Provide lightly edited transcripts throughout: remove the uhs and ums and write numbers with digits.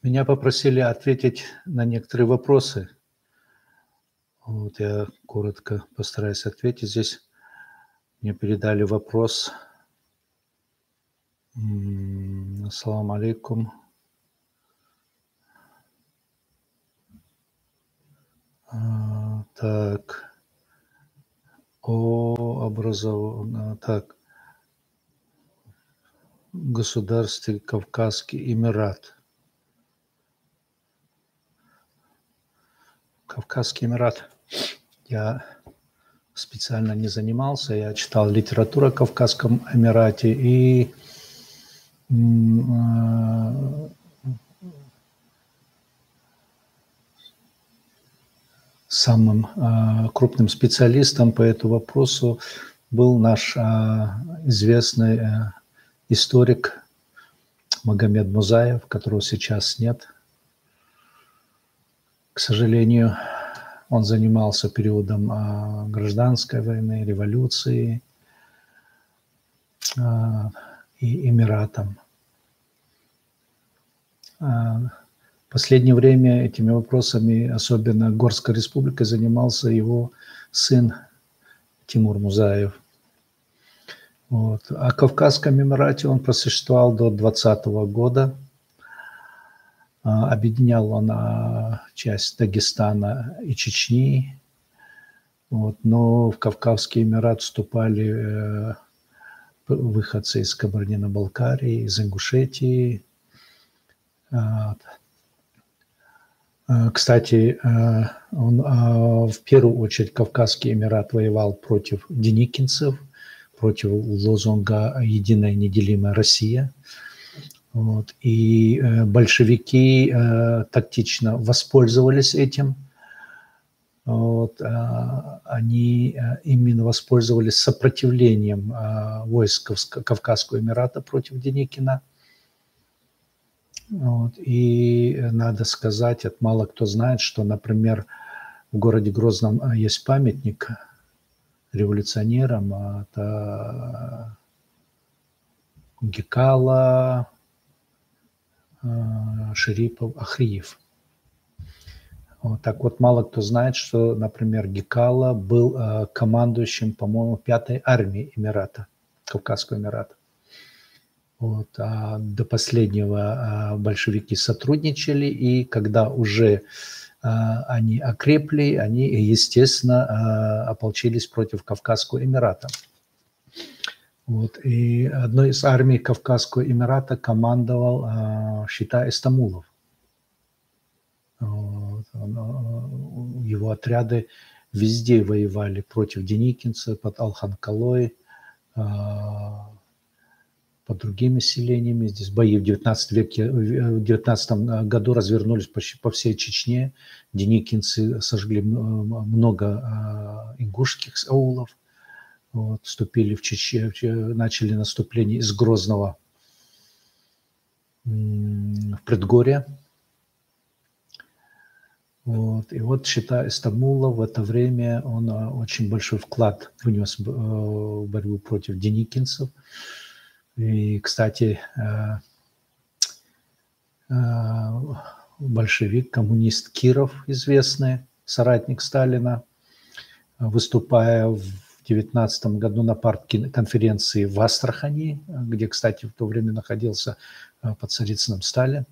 Меня попросили ответить на некоторые вопросы. Вот я коротко постараюсь ответить. Здесь мне передали вопрос. Ассаламу алейкум. Так. Так. Государстве Кавказский Эмират. Кавказский Эмират. Я специально не занимался. Я читал литературу о Кавказском Эмирате и самым крупным специалистом по этому вопросу был наш известный историк Магомед Музаев, которого сейчас нет. К сожалению, он занимался периодом гражданской войны, революции и Эмиратом. В последнее время этими вопросами, особенно Горской республикой, занимался его сын Тимур Музаев. Вот. О Кавказском Эмирате он просуществовал до 2020 года. Объединял он часть Дагестана и Чечни. Вот. Но в Кавказский Эмират вступали выходцы из Кабардино-Балкарии, из Ингушетии. Кстати, он в первую очередь Кавказский Эмират воевал против деникинцев, против лозунга «Единая неделимая Россия». Вот. И большевики тактично воспользовались этим. Вот. Они именно воспользовались сопротивлением войск Кавказского Эмирата против Деникина. Вот. И надо сказать, это мало кто знает, что, например, в городе Грозном есть памятник революционерам. Это Гекала, Шерипов, Ахриев. Вот. Так вот, мало кто знает, что, например, Гекала был командующим, по-моему, 5-й армией Эмирата, Кавказского Эмирата. Вот. А до последнего большевики сотрудничали, и когда уже они окрепли, они, естественно, ополчились против Кавказского Эмирата. Вот. И одной из армий Кавказского Эмирата командовал Шита Истамулов. Вот. Его отряды везде воевали против деникинцев, под Алханкалой, под другими селениями. Здесь бои в 19 году развернулись почти по всей Чечне. Деникинцы сожгли много ингушских аулов. Вот, вступили в Чечню, начали наступление из Грозного в предгорье. Вот. И вот Шита Истамула в это время он очень большой вклад внес в борьбу против деникинцев. И, кстати, большевик, коммунист Киров, известный, соратник Сталина, выступая в 19 году на партконференции в Астрахани, где, кстати, в то время находился под Царицыным Сталин,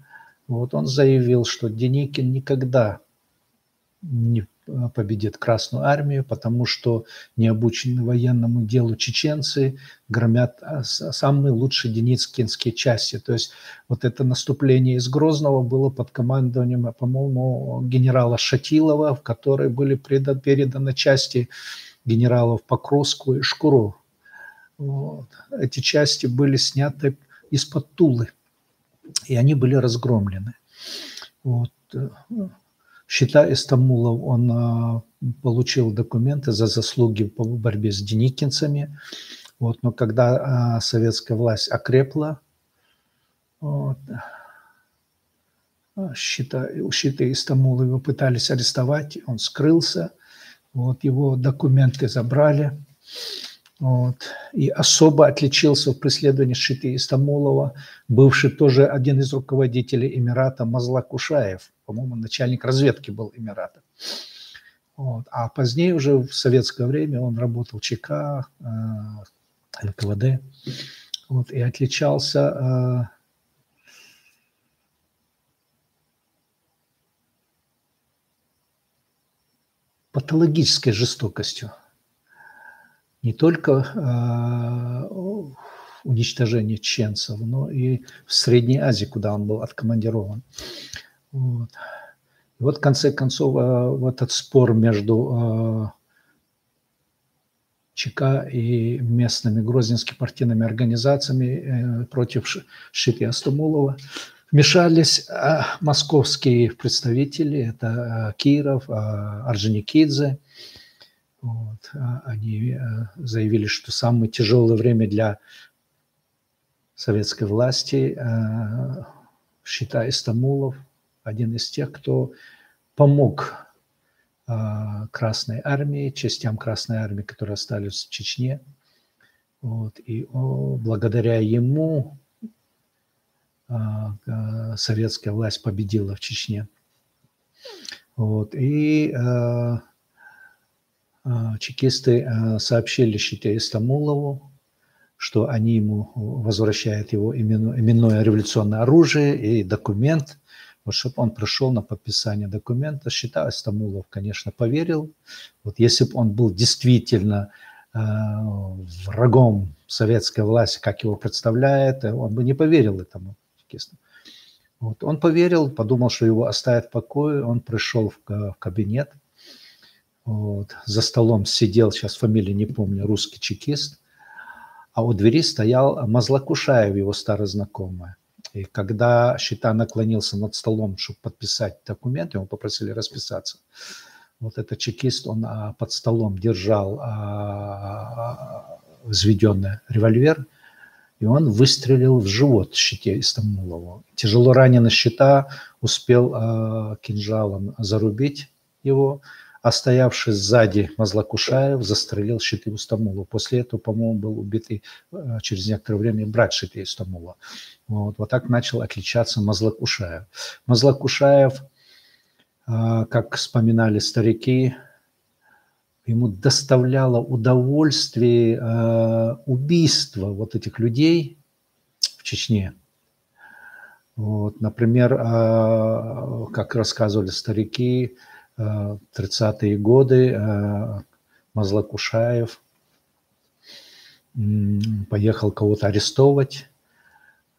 вот он заявил, что Деникин никогда не победит Красную армию, потому что необученные военному делу чеченцы громят самые лучшие деникинские части. То есть вот это наступление из Грозного было под командованием, по-моему, генерала Шатилова, в которой были переданы части генералов Покровского и Шкуро. Вот. Эти части были сняты из-под Тулы, и они были разгромлены. Вот. Шита Истамулов, он получил документы за заслуги по борьбе с деникинцами. Вот. Но когда советская власть окрепла, вот, Шита Истамулова его пытались арестовать, он скрылся. Вот, его документы забрали. Вот. И особо отличился в преследовании Шити Истамулова бывший тоже один из руководителей Эмирата Мазлак Ушаев, по-моему, начальник разведки был Эмирата. Вот. А позднее уже в советское время он работал в ЧК, НКВД, вот, и отличался патологической жестокостью. Не только уничтожение чеченцев, но и в Средней Азии, куда он был откомандирован. Вот. И вот в конце концов в этот спор между ЧК и местными грузинскими партийными организациями против Шити Истамулова вмешались московские представители, это Киров, Орджоникидзе. Вот. Они заявили, что самое тяжелое время для советской власти Шита Истамулов, один из тех, кто помог Красной армии, частям Красной армии, которые остались в Чечне. Вот. И благодаря ему советская власть победила в Чечне. Вот. И чекисты сообщили Шите Истамулову, что они ему возвращают его именное революционное оружие и документ, вот, чтобы он пришел на подписание документа. Шита Истамулов, конечно, поверил. Вот если бы он был действительно врагом советской власти, как его представляет, он бы не поверил этому чекисту. Вот. Он поверил, подумал, что его оставят в покое. Он пришел в кабинет. Вот. За столом сидел, сейчас фамилию не помню, русский чекист. А у двери стоял Мазлак Ушаев, его старый знакомый. И когда Шита наклонился над столом, чтобы подписать документ, его попросили расписаться. Вот этот чекист, он под столом держал взведенный револьвер, и он выстрелил в живот Шите Истамулову. Тяжело раненый Шита успел кинжалом зарубить его, а стоявший сзади Мазлак Ушаев застрелил Шиту Истамулова. После этого, по-моему, был убит через некоторое время брат Шиты Истамулова. Вот так начал отличаться Мазлак Ушаев. Мазлак Ушаев, как вспоминали старики, ему доставляло удовольствие убийство вот этих людей в Чечне. Вот, например, как рассказывали старики, в 30-е годы Мазлак Ушаев поехал кого-то арестовывать,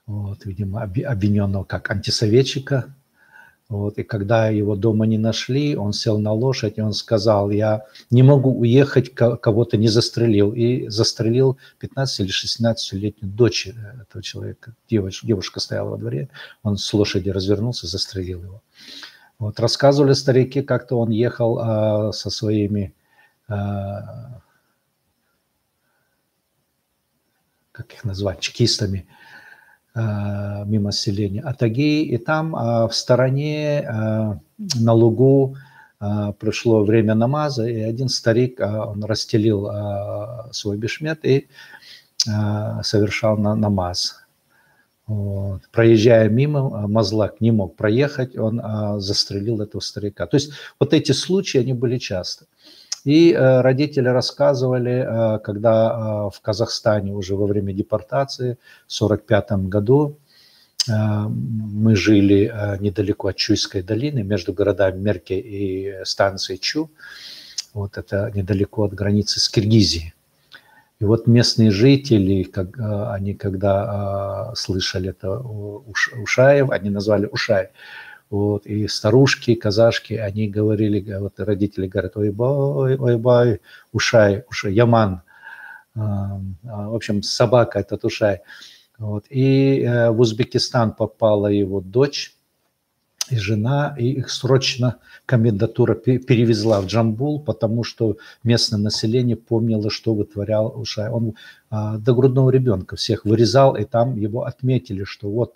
вот, видимо, обвиненного как антисоветчика. Вот, и когда его дома не нашли, он сел на лошадь, и он сказал: я не могу уехать, кого-то не застрелил. И застрелил 15 или 16-летнюю дочь этого человека. Девушка стояла во дворе, он с лошади развернулся, застрелил его. Вот, рассказывали старики, как-то он ехал со своими, как их назвать, чекистами, мимо селения Атаги, и там в стороне на лугу пришло время намаза, и один старик, он расстелил свой бешмет и совершал намаз. Вот. Проезжая мимо, Мазлак не мог проехать, он застрелил этого старика. То есть вот эти случаи, они были часто. И родители рассказывали, когда в Казахстане уже во время депортации в 1945 году мы жили недалеко от Чуйской долины, между городами Мерке и станцией Чу. Вот это недалеко от границы с Киргизией. И вот местные жители, они когда слышали это Ушаев, они назвали Ушай. Вот, и старушки, казашки, они говорили, вот родители говорят: ой бай, Ушай, Яман. В общем, собака этот Ушай. Вот. И в Узбекистан попала его дочь и жена, и их срочно комендатура перевезла в Джамбул, потому что местное население помнило, что вытворял Ушай. Он до грудного ребенка всех вырезал, и там его отметили, что вот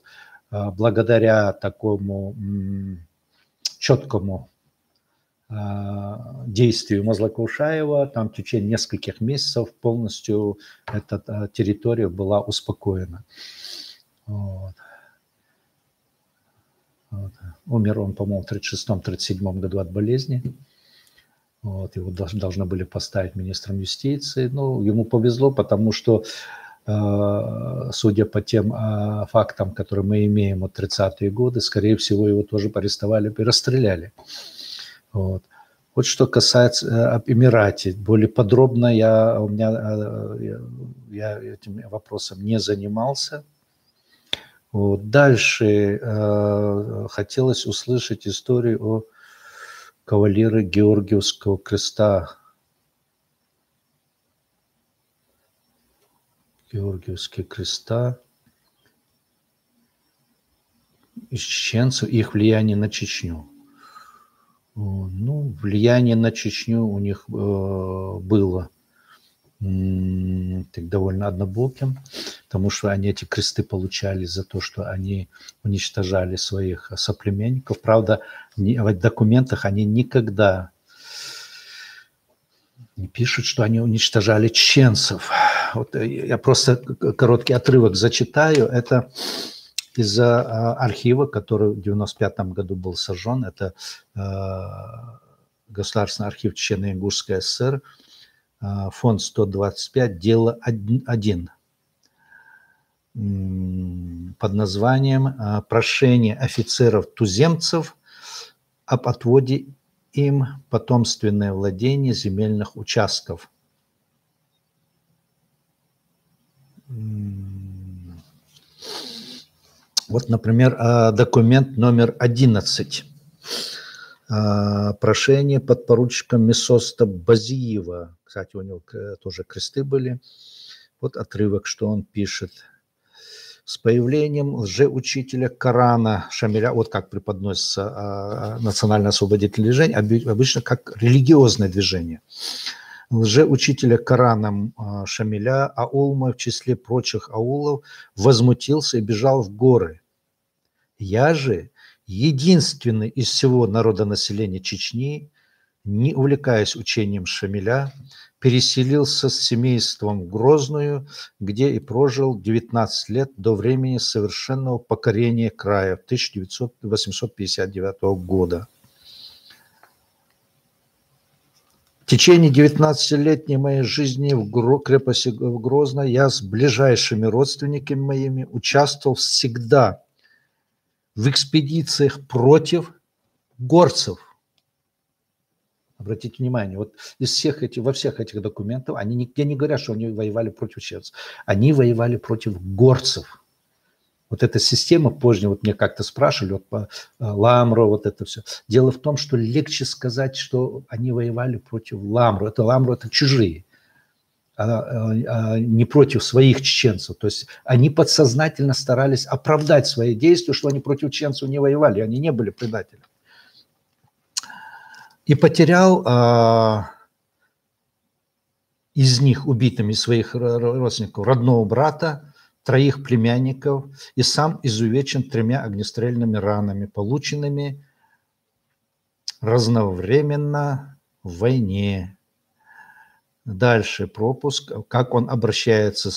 благодаря такому четкому действию Мазлока-Ушаева, там в течение нескольких месяцев полностью эта территория была успокоена. Вот. Вот. Умер он, по-моему, в 1936-1937 году от болезни. Вот. Его должны были поставить министром юстиции. Ну, ему повезло, потому что, судя по тем фактам, которые мы имеем от 30-е годы, скорее всего, его тоже арестовали и расстреляли. Вот. Вот что касается Эмирате. Более подробно я этим вопросом не занимался. Вот. Дальше хотелось услышать историю о кавалере Георгиевского креста. Георгиевские креста из чеченцев и их влияние на Чечню. Ну, влияние на Чечню у них было так, довольно однобоким, потому что они эти кресты получали за то, что они уничтожали своих соплеменников. Правда, в документах они никогда не пишут, что они уничтожали чеченцев. Вот я просто короткий отрывок зачитаю. Это из архива, который в 1995 году был сожжен. Это Государственный архив Чечено-Ингушской ССР, фонд 125, дело 1, под названием «Прошение офицеров-туземцев об отводе им потомственное владение земельных участков». Вот, например, документ номер 11. Прошение подпоручика Месоста Базиева. Кстати, у него тоже кресты были. Вот отрывок, что он пишет. С появлением лжеучителя Корана Шамиля, вот как преподносится национально-освободительное движение, обычно как религиозное движение. Лжеучителя Кораном Шамиля Аулма в числе прочих аулов возмутился и бежал в горы. Я же, единственный из всего народонаселения Чечни, не увлекаясь учением Шамиля, переселился с семейством в Грозную, где и прожил 19 лет до времени совершенного покорения края 1859 года. В течение 19-летней моей жизни в крепости Грозной я с ближайшими родственниками моими участвовал всегда в экспедициях против горцев. Обратите внимание, вот во всех этих документах они нигде не говорят, что они воевали против чеченцев. Они воевали против горцев. Вот эта система позже, вот мне как-то спрашивали, вот по Ламро, вот это все. Дело в том, что легче сказать, что они воевали против Ламро. Ламро – это чужие, не против своих чеченцев. То есть они подсознательно старались оправдать свои действия, что они против чеченцев не воевали, они не были предателями. И потерял из них убитыми своих родственников родного брата, 3 племянников и сам изувечен 3 огнестрельными ранами, полученными разновременно в войне. Дальше пропуск, как он обращается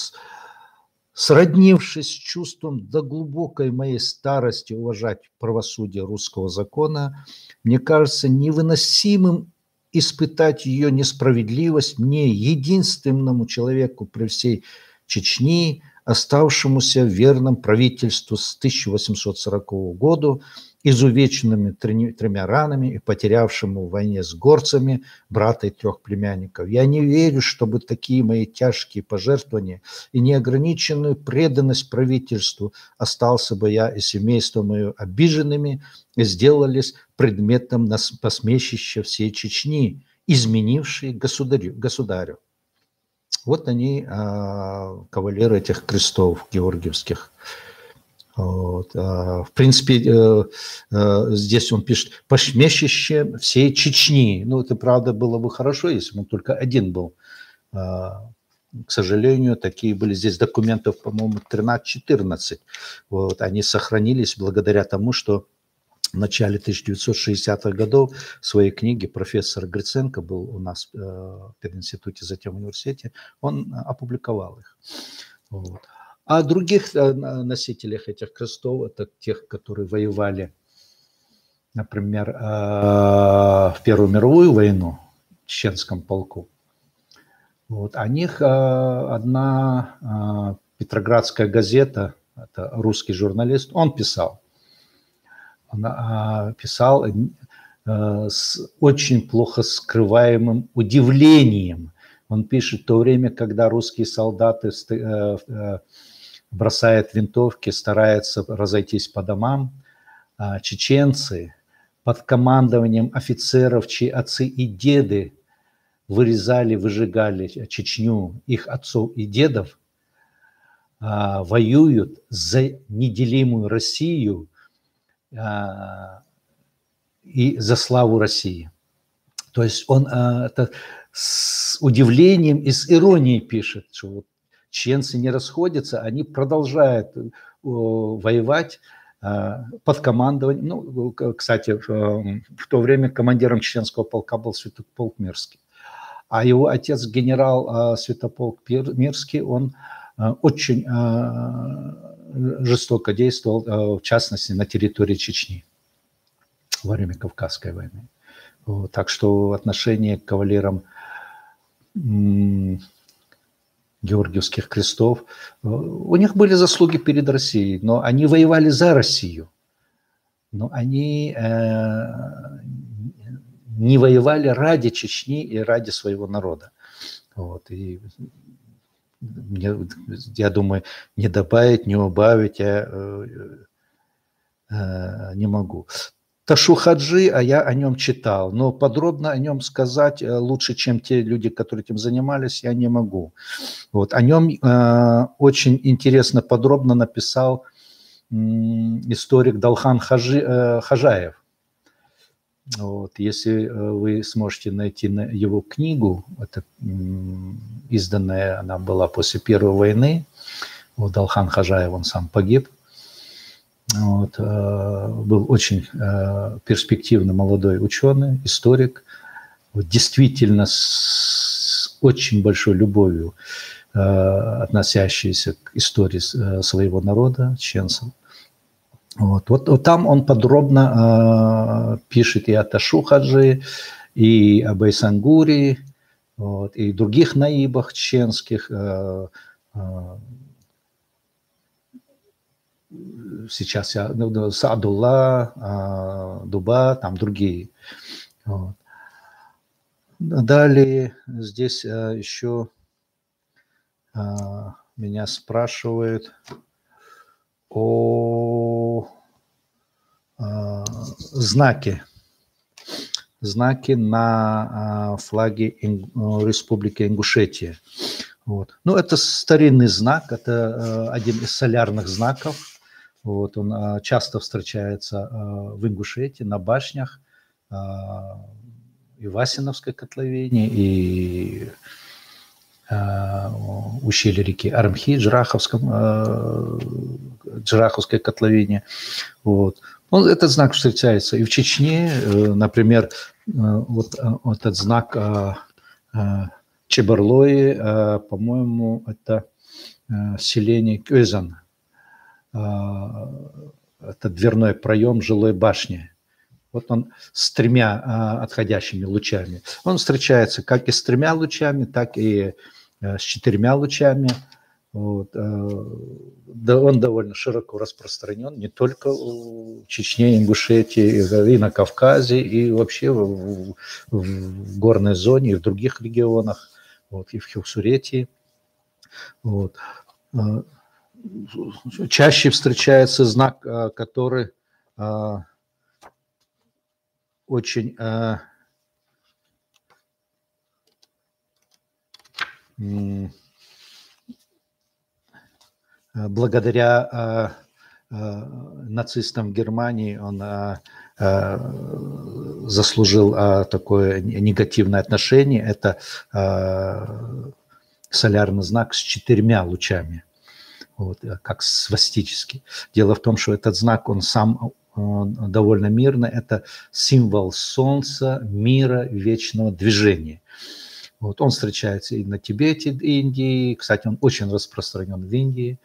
сроднившись с чувством до глубокой моей старости уважать правосудие русского закона, мне кажется невыносимым испытать ее несправедливость мне, единственному человеку при всей Чечни, оставшемуся верным правительству с 1840 года, изувеченными 3 ранами и потерявшему в войне с горцами брата и 3 племянников. Я не верю, чтобы такие мои тяжкие пожертвования и неограниченную преданность правительству остался бы я и семейство мое обиженными и сделались предметом посмешища всей Чечни, изменившей государю. Вот они, кавалеры этих крестов георгиевских. Вот. В принципе, здесь он пишет «посмешище всей Чечни». Ну, это, правда, было бы хорошо, если бы он только один был. К сожалению, такие были здесь документов, по-моему, 13-14. Вот. Они сохранились благодаря тому, что в начале 1960-х годов в своей книге профессор Гриценко был у нас в пединституте, затем в университете, он опубликовал их. Вот. А других носителях этих крестов, это тех, которые воевали, например, в Первую мировую войну в Чеченском полку. Вот. О них одна петроградская газета, это русский журналист, он писал. Он писал с очень плохо скрываемым удивлением. Он пишет, в то время, когда русские солдаты бросают винтовки, стараются разойтись по домам, чеченцы под командованием офицеров, чьи отцы и деды вырезали, выжигали Чечню, их отцов и дедов, воюют за неделимую Россию и за славу России. То есть он это с удивлением и с иронией пишет, что вот чеченцы не расходятся, они продолжают воевать под командованием. Ну, кстати, в то время командиром чеченского полка был Святополк Мирский. А его отец, генерал Святополк Мирский, он очень жестоко действовал, в частности, на территории Чечни во время Кавказской войны. Вот, так что отношение к кавалерам Георгиевских крестов, у них были заслуги перед Россией, но они воевали за Россию. Но они не воевали ради Чечни и ради своего народа. Вот, и я думаю, не добавить, не убавить я не могу. Ташу Хаджи, а я о нем читал, но подробно о нем сказать лучше, чем те люди, которые этим занимались, я не могу. Вот. О нем очень интересно, подробно написал историк Далхан Хажаев. Вот. Если вы сможете найти его книгу, это изданная, она была после Первой войны, вот Далхан Хажаев, он сам погиб. Вот, был очень перспективный молодой ученый, историк, вот, действительно с очень большой любовью относящийся к истории своего народа, чеченцев. Вот там он подробно пишет и о Ташу Хаджи, и об Эйсангури, вот, и других наибах чеченских. Сейчас я, Саадулла, Дуба, там другие. Вот. Далее здесь еще меня спрашивают о знаке на флаге Республики Ингушетия. Вот. Ну, это старинный знак, это один из солярных знаков. Вот, он часто встречается в Ингушетии, на башнях, и в Асиновской котловине, и ущелье реки Армхи, Джараховской котловине. Вот. Этот знак встречается и в Чечне, например, вот этот знак Чебарлои, по-моему, это селение Кёзан. Это дверной проем жилой башни. Вот он с 3 отходящими лучами. Он встречается как и с 3 лучами, так и с 4 лучами. Вот. Да, он довольно широко распространен не только в Чечне, Ингушетии, и на Кавказе, и вообще в горной зоне, и в других регионах, вот, и в Хевсуретии. Вот. Чаще встречается знак, который очень благодаря нацистам в Германии он заслужил такое негативное отношение. Это солярный знак с 4 лучами. Вот, как свастический. Дело в том, что этот знак, он сам довольно мирно. Это символ солнца, мира, вечного движения. Вот. Он встречается и на Тибете, Индии. Кстати, он очень распространен в Индии.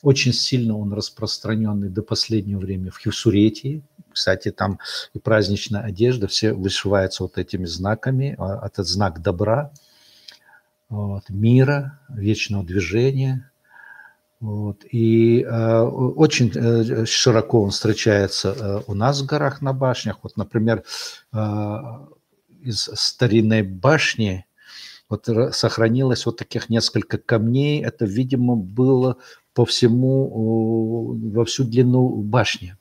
Очень сильно он распространенный до последнего времени в Хюсуретии. Кстати, там и праздничная одежда, все вышиваются вот этими знаками. Это знак добра, вот, мира, вечного движения. Вот. И очень широко он встречается у нас в горах на башнях. Вот, например, из старинной башни вот сохранилось вот таких несколько камней. Это, видимо, было по всему, во всю длину башни.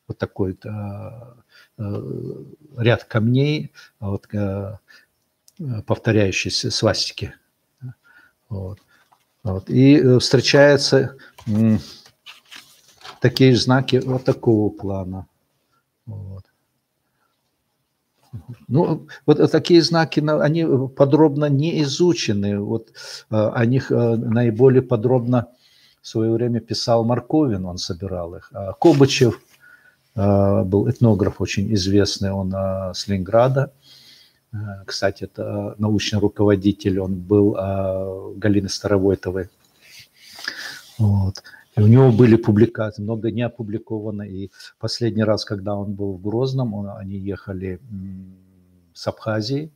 Вот такой ряд камней, вот, повторяющиеся свастики. Вот. Вот. И встречаются такие знаки вот такого плана. Вот. Ну, вот такие знаки, они подробно не изучены. Вот о них наиболее подробно в свое время писал Марковин, он собирал их. Кобычев был этнограф очень известный, он с Ленинграда. Кстати, это научный руководитель, он был Галины Старовойтовой. Вот. И у него были публикации, много не опубликовано. И последний раз, когда он был в Грозном, они ехали с Абхазии,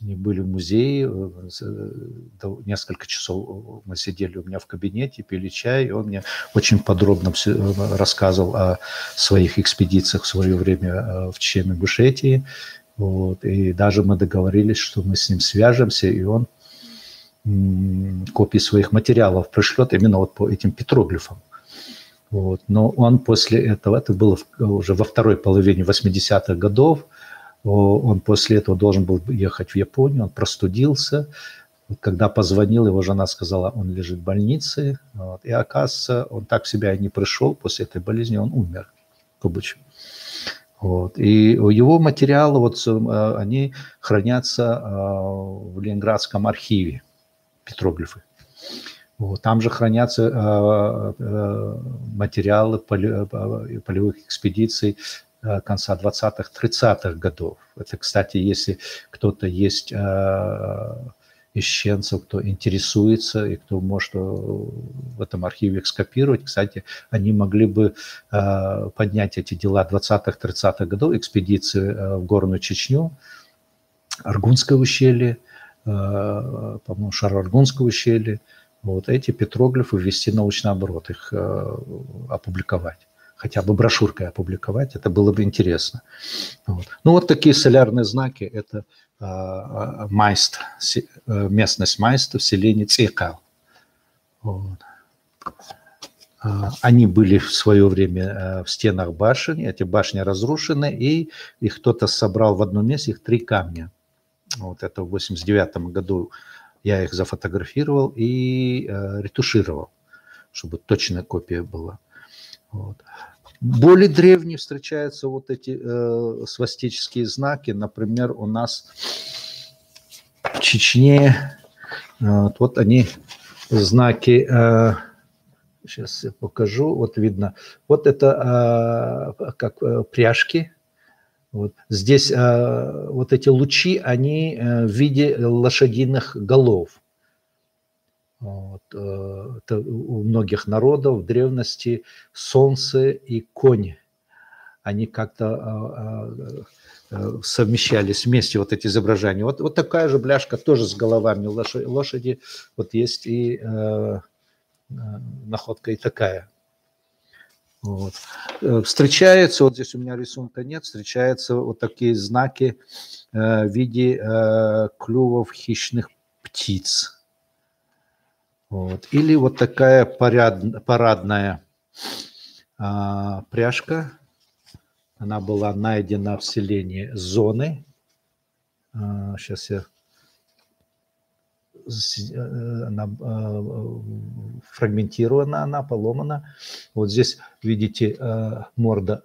они были в музее, несколько часов мы сидели у меня в кабинете, пили чай, и он мне очень подробно рассказывал о своих экспедициях в свое время в Чечено-Ингушетии. Вот. И даже мы договорились, что мы с ним свяжемся, и он копии своих материалов пришлет именно вот по этим петроглифам. Вот. Но он после этого, это было уже во второй половине 80-х годов, он после этого должен был ехать в Японию, он простудился. Когда позвонил, его жена сказала, он лежит в больнице. Вот. И оказывается, он так в себя и не пришел, после этой болезни он умер. Кобычев. Вот. И его материалы, вот, они хранятся в Ленинградском архиве, петроглифы. Вот. Там же хранятся материалы полевых экспедиций конца 20-х, 30-х годов. Это, кстати, если кто-то есть из чеченцев, кто интересуется и кто может в этом архиве их скопировать, кстати, они могли бы поднять эти дела 20-х, 30-х годов, экспедиции в Горную Чечню, Аргунское ущелье, по-моему, Шар-Аргунское ущелье. Вот эти петроглифы ввести в научный оборот, их опубликовать. Хотя бы брошюркой опубликовать, это было бы интересно. Вот. Ну, вот такие солярные знаки, это Майст, местность Майст в селении Цекал. Вот. Они были в свое время в стенах башен, эти башни разрушены, и их кто-то собрал в одном месте, их 3 камня. Вот это в 89 году я их зафотографировал и ретушировал, чтобы точная копия была. Вот. Более древние встречаются вот эти свастические знаки. Например, у нас в Чечне вот они знаки, сейчас я покажу, вот видно, вот это как пряжки. Вот. Здесь вот эти лучи, они в виде лошадиных голов. Вот. Это у многих народов в древности солнце и конь, они как-то совмещались вместе, вот эти изображения. Вот такая же бляшка тоже с головами лошади. Вот есть и находка и такая. Вот. Встречаются, вот здесь у меня рисунка нет, встречаются вот такие знаки в виде клювов хищных птиц. Вот. Или вот такая парадная пряжка. Она была найдена в селении Зоны. Сейчас я... Она фрагментирована, она поломана. Вот здесь видите морда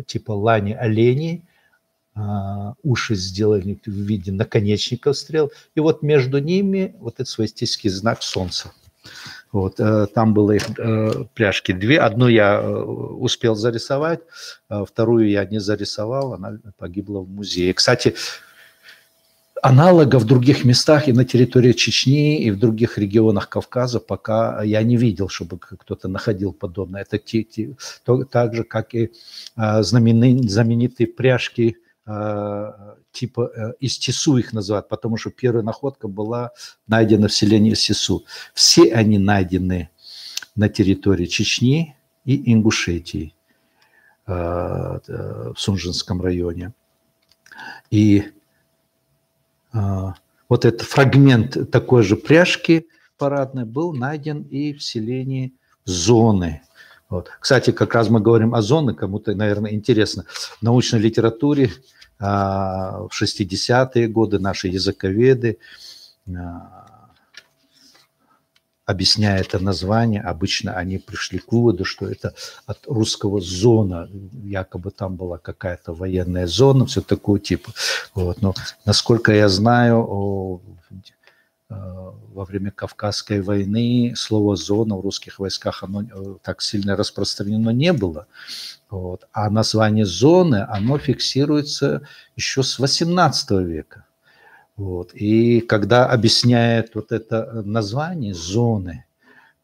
типа лани оленей, уши сделаны в виде наконечников стрел, и вот между ними вот этот свастический знак солнца. Вот, там было их пряжки две. Одну я успел зарисовать, вторую я не зарисовал, она погибла в музее. Кстати, аналогов в других местах и на территории Чечни, и в других регионах Кавказа пока я не видел, чтобы кто-то находил подобное. Это так же, как и знаменитые пряжки типа из Тису их называют, потому что первая находка была найдена в селении Сису. Все они найдены на территории Чечни и Ингушетии в Сунжинском районе. И вот этот фрагмент такой же пряжки парадной был найден и в селении Зоны. Вот. Кстати, как раз мы говорим о зоне, кому-то, наверное, интересно. В научной литературе в 60-е годы наши языковеды, объясняя это название, обычно они пришли к выводу, что это от русского зона, якобы там была какая-то военная зона, все такого типа. Вот. Но, насколько я знаю, во время Кавказской войны слово «зона» в русских войсках оно так сильно распространено не было. Вот. А название зоны, оно фиксируется еще с 18 века. Вот. И когда объясняет вот это название зоны,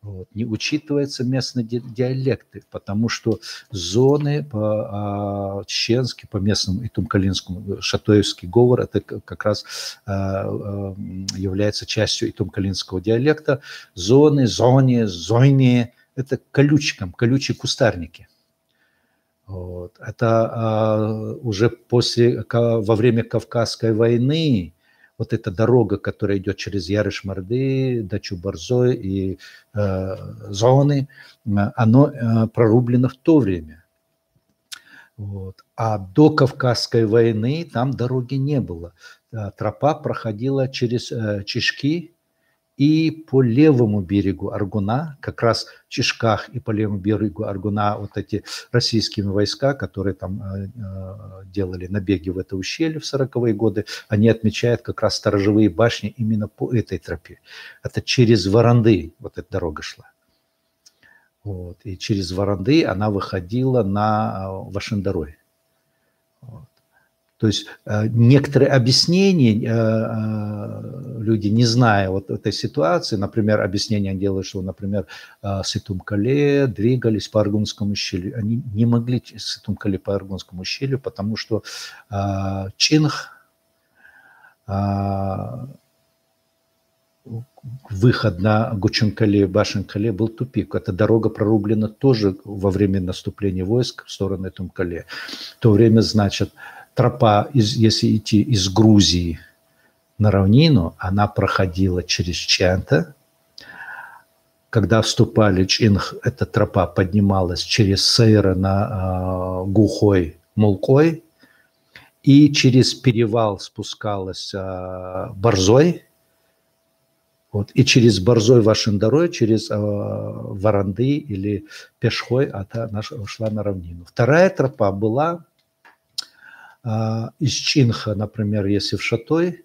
вот, не учитываются местные диалекты, потому что зоны по-чеченски, по местному итумкалинскому, шатоевский говор, это как раз является частью итумкалинского диалекта. Зоны, зоне, зойне – это колючие кустарники. Вот. Это уже во время Кавказской войны вот эта дорога, которая идет через Ярыш-Марды, Дачу-Барзой и Зоны, оно прорублено в то время. Вот. А до Кавказской войны там дороги не было. Тропа проходила через Чишки и по левому берегу Аргуна, как раз в Чишках и по левому берегу Аргуна вот эти российские войска, которые там делали набеги в это ущелье в 40-е годы, они отмечают как раз сторожевые башни именно по этой тропе. Это через Варанды вот эта дорога шла. Вот. И через Варанды она выходила на Вашиндарой. Вот. То есть некоторые объяснения люди, не зная вот этой ситуации, например, объяснение делают, что, например, с Итумкале двигались по Аргунскому ущелью. Они не могли с Итумкале по Аргунскому ущелью, потому что Чинх, выход на Гучункале, Башенкале был тупик. Эта дорога прорублена тоже во время наступления войск в сторону Итумкале. В то время, значит, тропа, если идти из Грузии на равнину, она проходила через Чанта. Когда вступали Чинх, эта тропа поднималась через Сейра на Гухой, Мулкой, и через перевал спускалась Борзой, вот, и через Борзой Вашиндарой, через Варанды или Пешхой она шла на равнину. Вторая тропа была из Чинха, например, если в Шатой,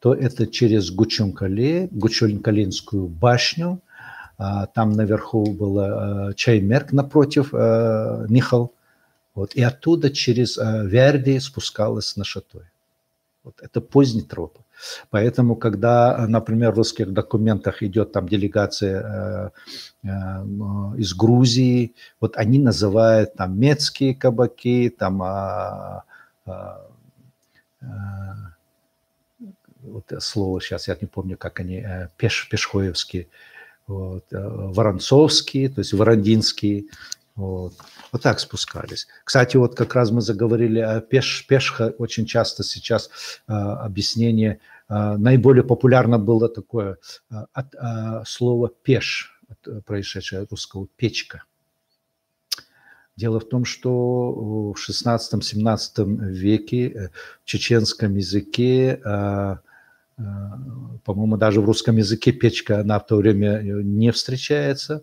то это через Гучункале, Гучункалинскую башню, там наверху был Чаймерк напротив Михал, вот, и оттуда через Верди спускалась на Шатой. Вот, это поздний тропы. Поэтому, когда, например, в русских документах идет там делегация из Грузии, вот они называют там мецкие кабаки, там вот слово сейчас я не помню, как они, пешхоевские, вот, воронцовские, то есть ворандинские, вот так спускались. Кстати, вот как раз мы заговорили о пешха, очень часто сейчас объяснение, наиболее популярно было такое слово пеш, происшедшее от русского печка. Дело в том, что в 16-17 веке в чеченском языке, по-моему, даже в русском языке печка, она в то время не встречается,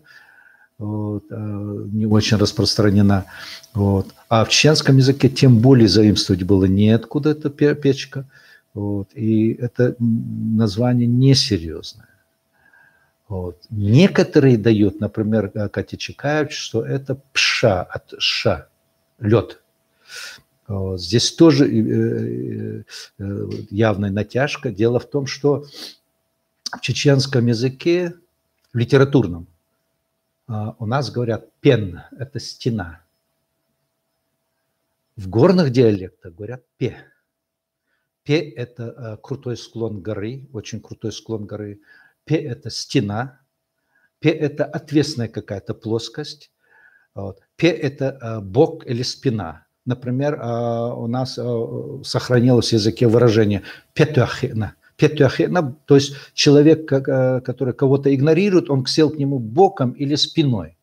вот, не очень распространена. Вот. А в чеченском языке тем более заимствовать было неоткуда эта печка. Вот. И это название несерьезное. Вот. Некоторые дают, например, Катя Чекаевич, что это пша от ша, лед. Вот. Здесь тоже явная натяжка. Дело в том, что в чеченском языке, в литературном, у нас говорят пен, это стена. В горных диалектах говорят пе. Пе – это крутой склон горы, очень крутой склон горы. Пе – это стена. Пе – это отвесная какая-то плоскость. Вот. Пе – это бок или спина. Например, у нас сохранилось в языке выражение «петюахена». Петюахена, то есть человек, который кого-то игнорирует, он сел к нему боком или спиной.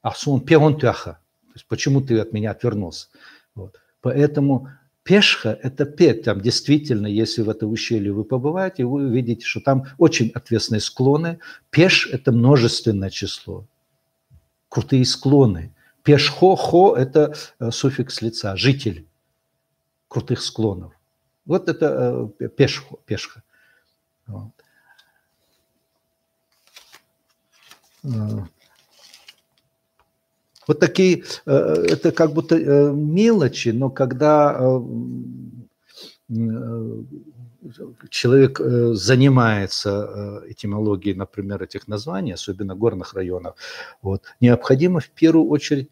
Асун пеонтюаха. То есть почему ты от меня отвернулся? Вот. Поэтому пешха – это пе. Там действительно, если в это ущелье вы побываете, вы увидите, что там очень отвесные склоны. Пеш – это множественное число. Крутые склоны. Пешхо-хо – это суффикс лица, житель крутых склонов. Вот это пешха. Вот. Вот такие, это как будто мелочи, но когда человек занимается этимологией, например, этих названий, особенно горных районов, вот, необходимо в первую очередь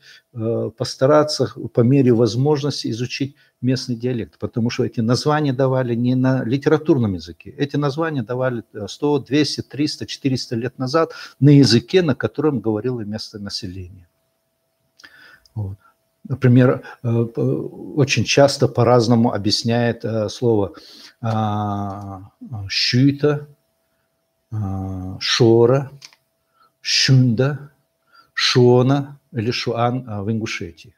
постараться по мере возможности изучить местный диалект, потому что эти названия давали не на литературном языке, эти названия давали 100, 200, 300, 400 лет назад на языке, на котором говорило местное население. Вот. Например, очень часто по-разному объясняет слово «щуйта», «шора», «щунда», «шона» или «шуан» в Ингушетии.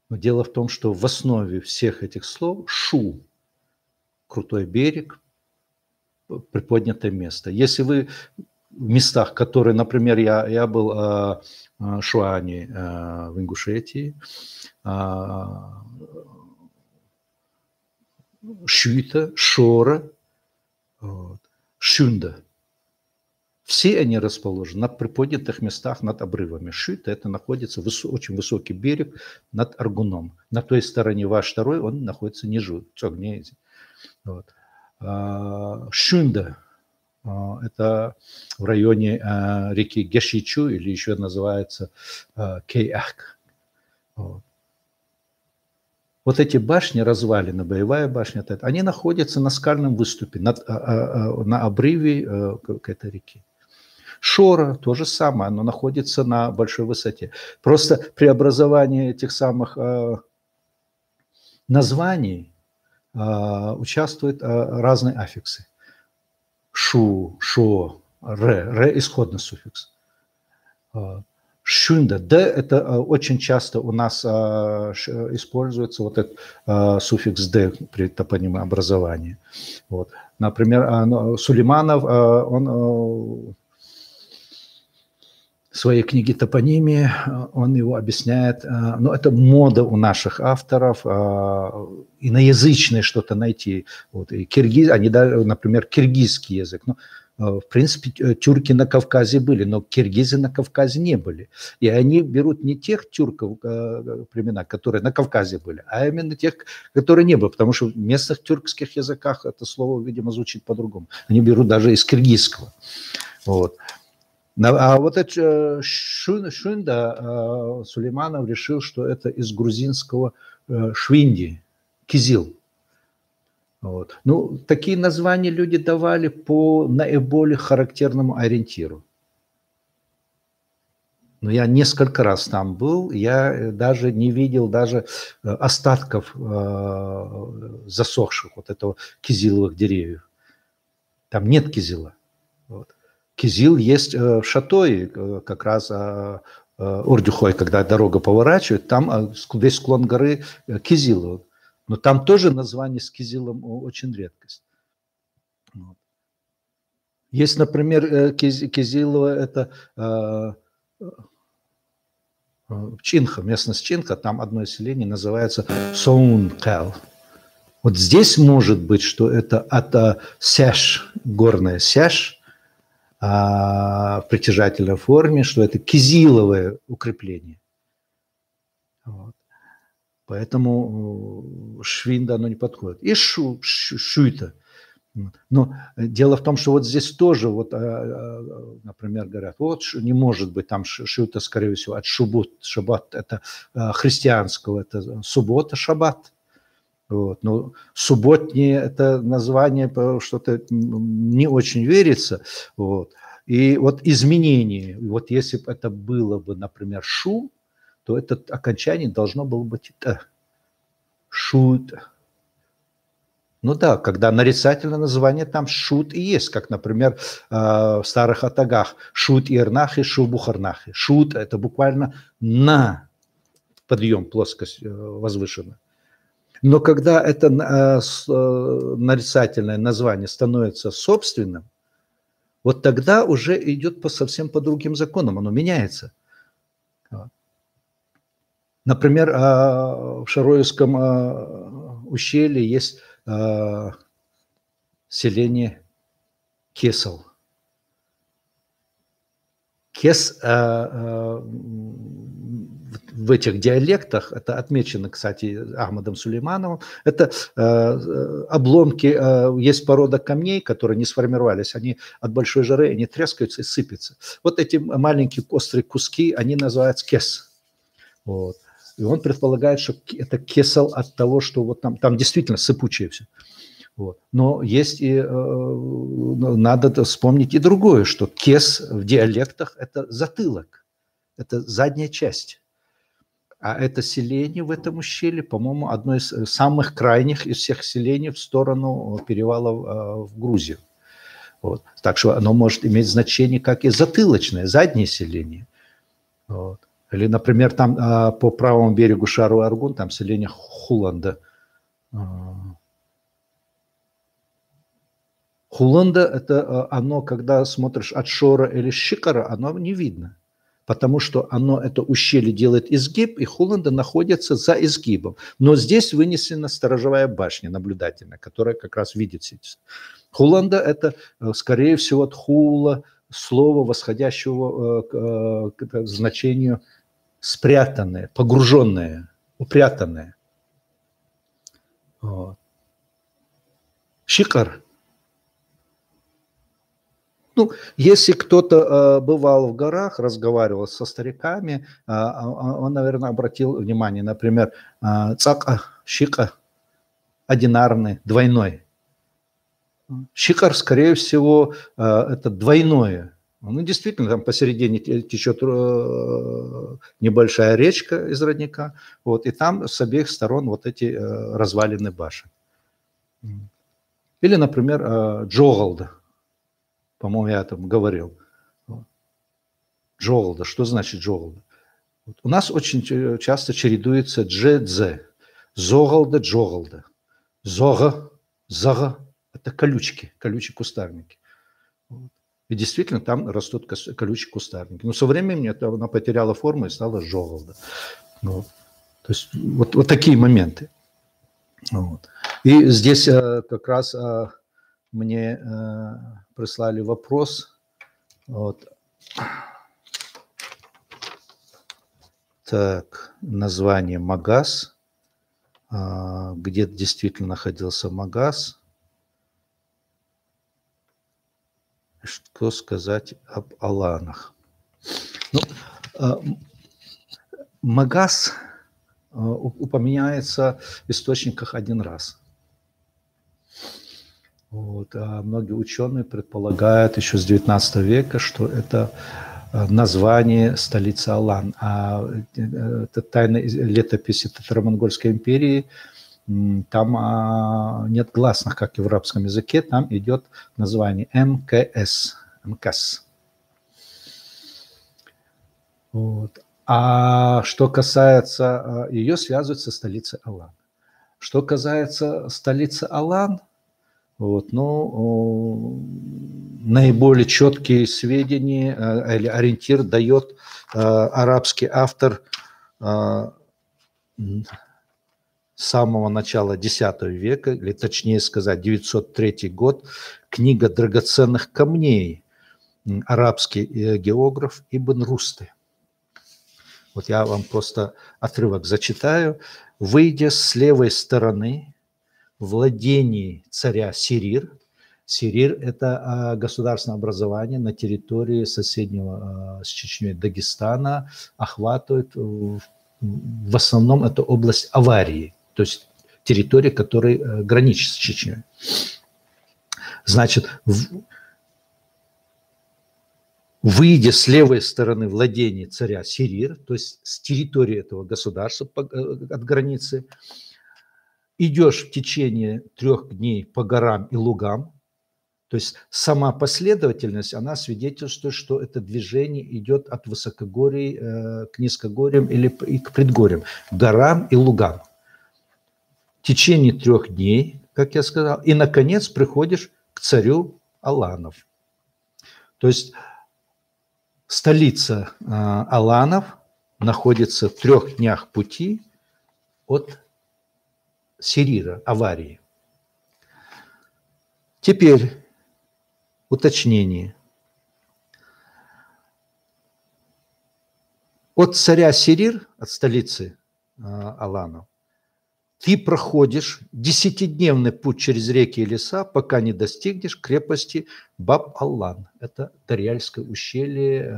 Но дело в том, что в основе всех этих слов «шу» – крутой берег, приподнятое место. Если вы в местах, которые, например, я был в Шуане в Ингушетии, Щуйта, Шора, вот, Шунда. Все они расположены на приподнятых местах над обрывами. Щуйта – это находится очень высокий берег над Аргуном. На той стороне ваш второй, он находится ниже. Вот. Шунда – это в районе реки Гешичу, или еще называется Кейах. Вот эти башни, развалины, боевая башня, они находятся на скальном выступе, на обрыве к этой реки. Шора то же самое, оно находится на большой высоте. Просто при образовании этих самых названий участвуют разные аффиксы. Шу, шо, ре исходный суффикс. Шунда, д это очень часто у нас используется вот этот суффикс д при топонимообразовании. Вот. Например, Сулейманов, он в своей книге «Топонимия», он его объясняет, но это мода у наших авторов, иноязычное что-то найти. Вот, и они дали, например, киргизский язык. Ну, в принципе, тюрки на Кавказе были, но киргизы на Кавказе не были. И они берут не тех тюрков племена, которые на Кавказе были, а именно тех, которые не были, потому что в местных тюркских языках это слово, видимо, звучит по-другому. Они берут даже из киргизского. Вот. А вот это Шунда, Сулейманов решил, что это из грузинского швинди, кизил. Вот. Ну, такие названия люди давали по наиболее характерному ориентиру. Но я несколько раз там был, я даже не видел даже остатков засохших вот этого кизиловых деревьев. Там нет кизила. Вот. Кизил есть в Шатое, как раз Ордюхой, когда дорога поворачивает, там весь склон горы кизил. Но там тоже название с кизилом очень редкость. Вот. Есть, например, кизилово, это Чинха, местность Чинха, там одно селение называется Соункал. Вот здесь может быть, что это от Сеш горная сяж, притяжательной форме, что это кизиловое укрепление. Вот. Поэтому швинда оно не подходит. И шуйта. Но дело в том, что вот здесь тоже, вот, например, говорят, вот не может быть там шуйта, скорее всего, от шаббат, это христианского, это суббота, шаббат. Вот. Но субботнее это название что-то не очень верится. Вот. И вот изменение, вот если бы это было бы, например, шу, то это окончание должно было быть шут. Ну да, когда нарицательное название, там шут и есть, как, например, в старых атагах шут ирнахи, шу бухарнахи. Шут – это буквально на подъем, плоскость возвышенная. Но когда это нарицательное название становится собственным, вот тогда уже идет совсем по другим законам, оно меняется. Например, в Шароевском ущелье есть селение Кесал. Кес в этих диалектах, это отмечено, кстати, Ахмадом Сулеймановым, это обломки, есть порода камней, которые не сформировались, они от большой жары, они трескаются и сыпятся. Вот эти маленькие острые куски, они называются кес. Вот. И он предполагает, что это кесал от того, что вот там действительно сыпучее все. Вот. Но есть и надо вспомнить и другое, что кес в диалектах – это затылок, это задняя часть. А это селение в этом ущелье, по-моему, одно из самых крайних из всех селений в сторону перевала в Грузию. Вот. Так что оно может иметь значение как и затылочное, заднее селение. Вот. Или, например, там по правому берегу Шару-Аргун, там селение Хуланда. Хуланда – это оно, когда смотришь от Шора или Шикара, оно не видно. Потому что оно, это ущелье делает изгиб, и Хуланда находится за изгибом. Но здесь вынесена сторожевая башня наблюдательная, которая как раз видит сейчас. Хуланда – это, скорее всего, от хула, слова, восходящего к значению спрятанное, погруженное, упрятанное. Вот. Шикар. Ну, если кто-то бывал в горах, разговаривал со стариками, он, наверное, обратил внимание, например, цака, шика, одинарный, двойной. Шикар, скорее всего, это двойное. Ну, действительно, там посередине течет небольшая речка из родника, вот, и там с обеих сторон вот эти развалины башен. Или, например, Джогалда. По-моему, я там говорил. Джогалда. Что значит Джогалда? Вот. У нас очень часто чередуется дже-дзе. Зогалда, Джогалда. Зога, зага – это колючки, колючие кустарники. Вот. И действительно, там растут колючие кустарники. Но со временем она потеряла форму и стала Джогалда. Вот. То есть вот такие моменты. Вот. И здесь как раз мне прислали вопрос. Вот. Так, название Магаз. Где действительно находился Магаз. Что сказать об аланах? Ну, Магаз упоминается в источниках один раз. Вот. А многие ученые предполагают еще с 19 века, что это название столицы Алан. А это тайная летописи Татаро-Монгольской империи, там нет гласных, как и в арабском языке, там идет название МКС. МКС. Вот. А что касается, ее связывают со столицей Алан. Что касается столицы Алан, вот, ну, наиболее четкие сведения или ориентир дает арабский автор с самого начала X века, или точнее сказать 903 год, книга драгоценных камней, арабский географ Ибн Русты. Вот я вам просто отрывок зачитаю. «Выйдя с левой стороны владений царя Сирир». Сирир – это государственное образование на территории соседнего с Чечней Дагестана, охватывает в основном это область Аварии, то есть территория, которая граничит с Чечней. Значит, выйдя с левой стороны владения царя Сирир, то есть с территории этого государства от границы, идешь в течение 3 дней по горам и лугам, то есть сама последовательность, она свидетельствует, что это движение идет от высокогорий к низкогорьям или к предгорьям, к горам и лугам. В течение 3 дней, как я сказал, и, наконец, приходишь к царю Аланов. То есть столица Аланов находится в 3 днях пути от Сирира, Аварии. Теперь уточнение. От царя Сирир, от столицы Аланов, ты проходишь 10-дневный путь через реки и леса, пока не достигнешь крепости Баб-Аллан. Это Дарьяльское ущелье,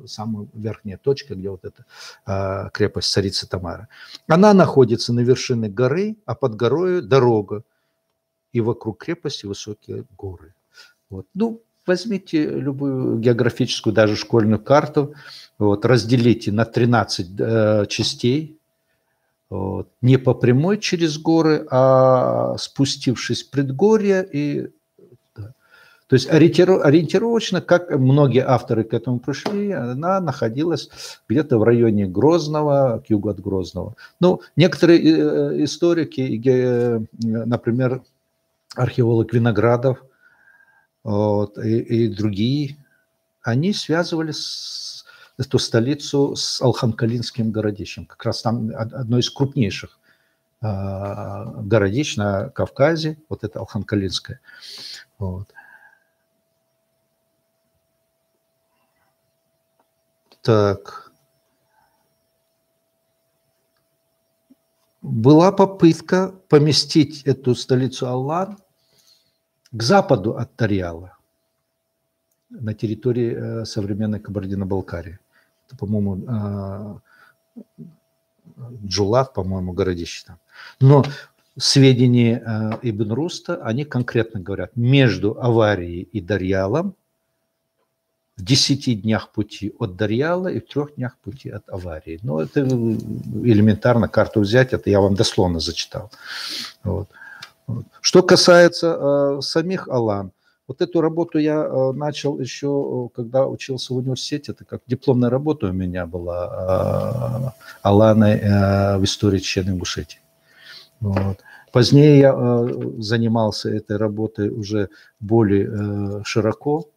самая верхняя точка, где вот эта крепость царицы Тамары. Она находится на вершине горы, а под горой дорога, и вокруг крепости высокие горы. Вот. Ну, возьмите любую географическую, даже школьную карту, вот, разделите на 13 частей, вот, не по прямой через горы, а спустившись в предгорье. И, да. То есть ориентировочно, как многие авторы к этому пришли, она находилась где-то в районе Грозного, к югу от Грозного. Ну, некоторые историки, например, археолог Виноградов, вот, и другие, они связывали эту столицу с Алханкалинским городищем. Как раз там одно из крупнейших городищ на Кавказе, вот это Алханкалинское. Вот. Так. Была попытка поместить эту столицу Аллан к западу от Тарьяла, на территории современной Кабардино-Балкарии. Это, по-моему, Джулат, по-моему, городище там. Но сведения Ибн Руста, они конкретно говорят, между Аварией и Дарьялом в 10 днях пути от Дарьяла и в 3 днях пути от Аварии. Ну, это элементарно карту взять, это я вам дословно зачитал. Вот. Что касается самих Алан, вот эту работу я начал еще, когда учился в университете, это как дипломная работа у меня была, Аланы в истории Чечен-Ингушетии. Вот. Позднее я занимался этой работой уже более широко.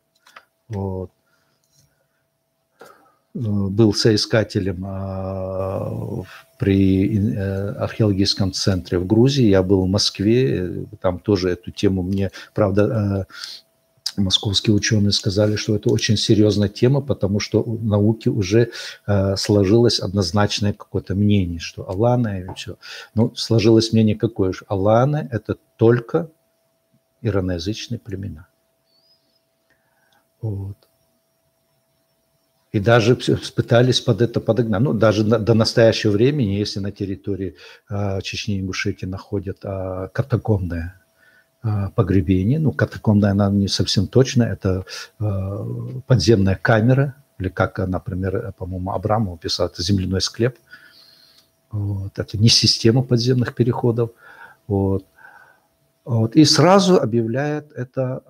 Вот. Был соискателем при археологическом центре в Грузии, я был в Москве, там тоже эту тему мне, правда, московские ученые сказали, что это очень серьезная тема, потому что у науки уже сложилось однозначное какое-то мнение, что Аланы и все. Ну, сложилось мнение какое же? Аланы – это только ираноязычные племена. Вот. И даже пытались под это подогнать. Ну, даже до настоящего времени, если на территории Чечни и Ингушетии находят катакомбное погребение, ну, катакомбное, она не совсем точно, это подземная камера, или как, например, по-моему, Абрамов писал, это земляной склеп. Вот. Это не система подземных переходов. Вот. Вот. И сразу объявляет это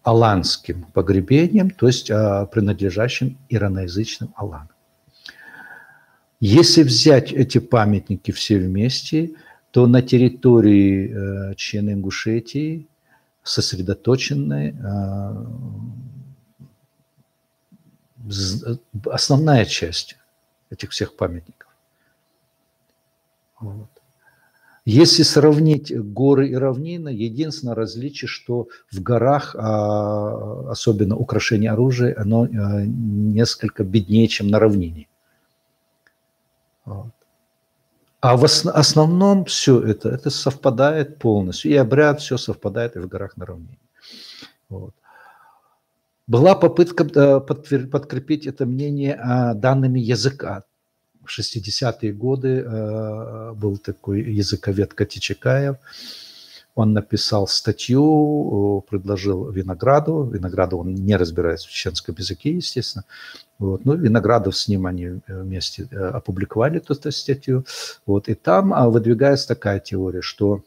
аланским погребением, то есть принадлежащим ираноязычным аланам. Если взять эти памятники все вместе, то на территории Чечен-Ингушетии сосредоточены основная часть этих всех памятников. Вот. Если сравнить горы и равнины, единственное различие, что в горах, особенно украшение оружия, оно несколько беднее, чем на равнине. Вот. А в основном все это совпадает полностью. И обряд, все совпадает и в горах на равнине. Вот. Была попытка подкрепить это мнение данными языка. В 60-е годы был такой языковед Катичекаев. Он написал статью, предложил Винограду. Винограду он не разбирается в чеченском языке, естественно. Вот. Ну, Виноградов с ним они вместе опубликовали эту статью. Вот. И там выдвигается такая теория, что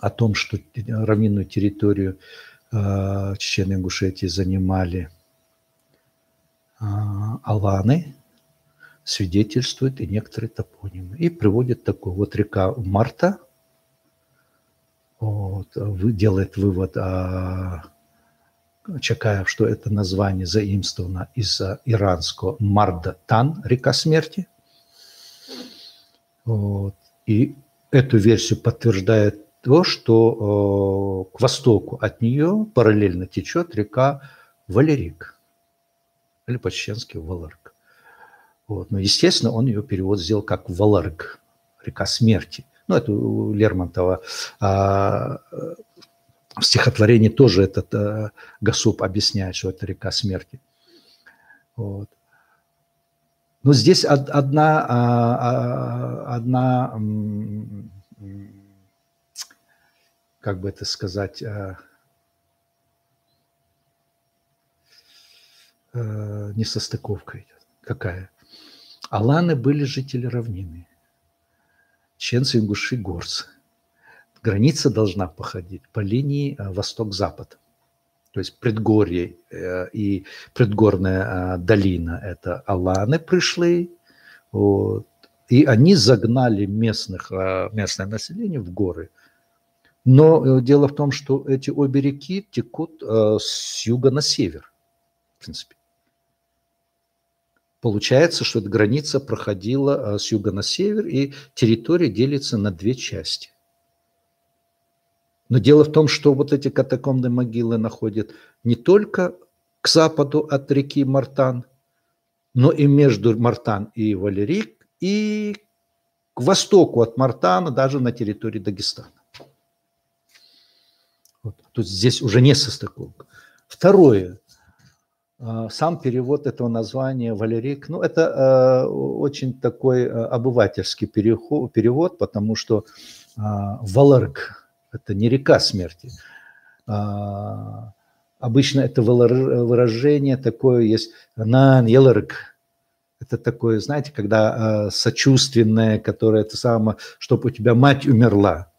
о том, что равнинную территорию Чечен и Ингушетии занимали аланы, свидетельствуют и некоторые топонимы. И приводит такой вот река Марта, вот, делает вывод Чекаев, что это название заимствовано из иранского Марда-Тан, река смерти. Вот. И эту версию подтверждает то, что к востоку от нее параллельно течет река Валерик, или по-чеченски Валарк. Вот. Но, естественно, он ее перевод сделал как Валарк, река смерти. Ну, это у Лермонтова в стихотворении тоже этот Гасуп объясняет, что это река смерти. Вот. Но здесь одна как бы это сказать, несостыковка идет. Какая? Аланы были жители равнины. Чеченцы, ингуши, горцы. Граница должна походить по линии восток-запад. То есть предгорье и предгорная долина – это аланы пришли, вот, и они загнали местное население в горы. Но дело в том, что эти обе реки текут с юга на север, в принципе. Получается, что эта граница проходила с юга на север, и территория делится на две части. Но дело в том, что вот эти катакомбные могилы находят не только к западу от реки Мартан, но и между Мартан и Валерик, и к востоку от Мартана, даже на территории Дагестана. Вот. Тут здесь уже не состыковка. Второе. Сам перевод этого названия Валерик, ну, это очень такой обывательский перевод, потому что Валарк – это не река смерти. Обычно это выражение такое есть «нан еларк». Это такое, знаете, когда сочувственное, которое это самое, чтобы у тебя мать умерла.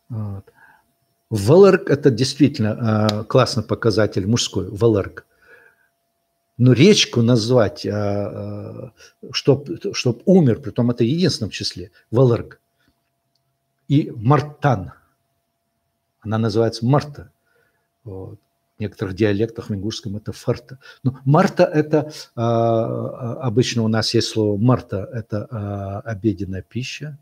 Вот. Валарк – это действительно классный показатель мужской, Валарк. Но речку назвать, чтоб умер, притом это в единственном числе, Валарк. И Мартан, она называется Марта. Вот. В некоторых диалектах в ингушском это Фарта. Но Марта – это, обычно у нас есть слово Марта – это обеденная пища.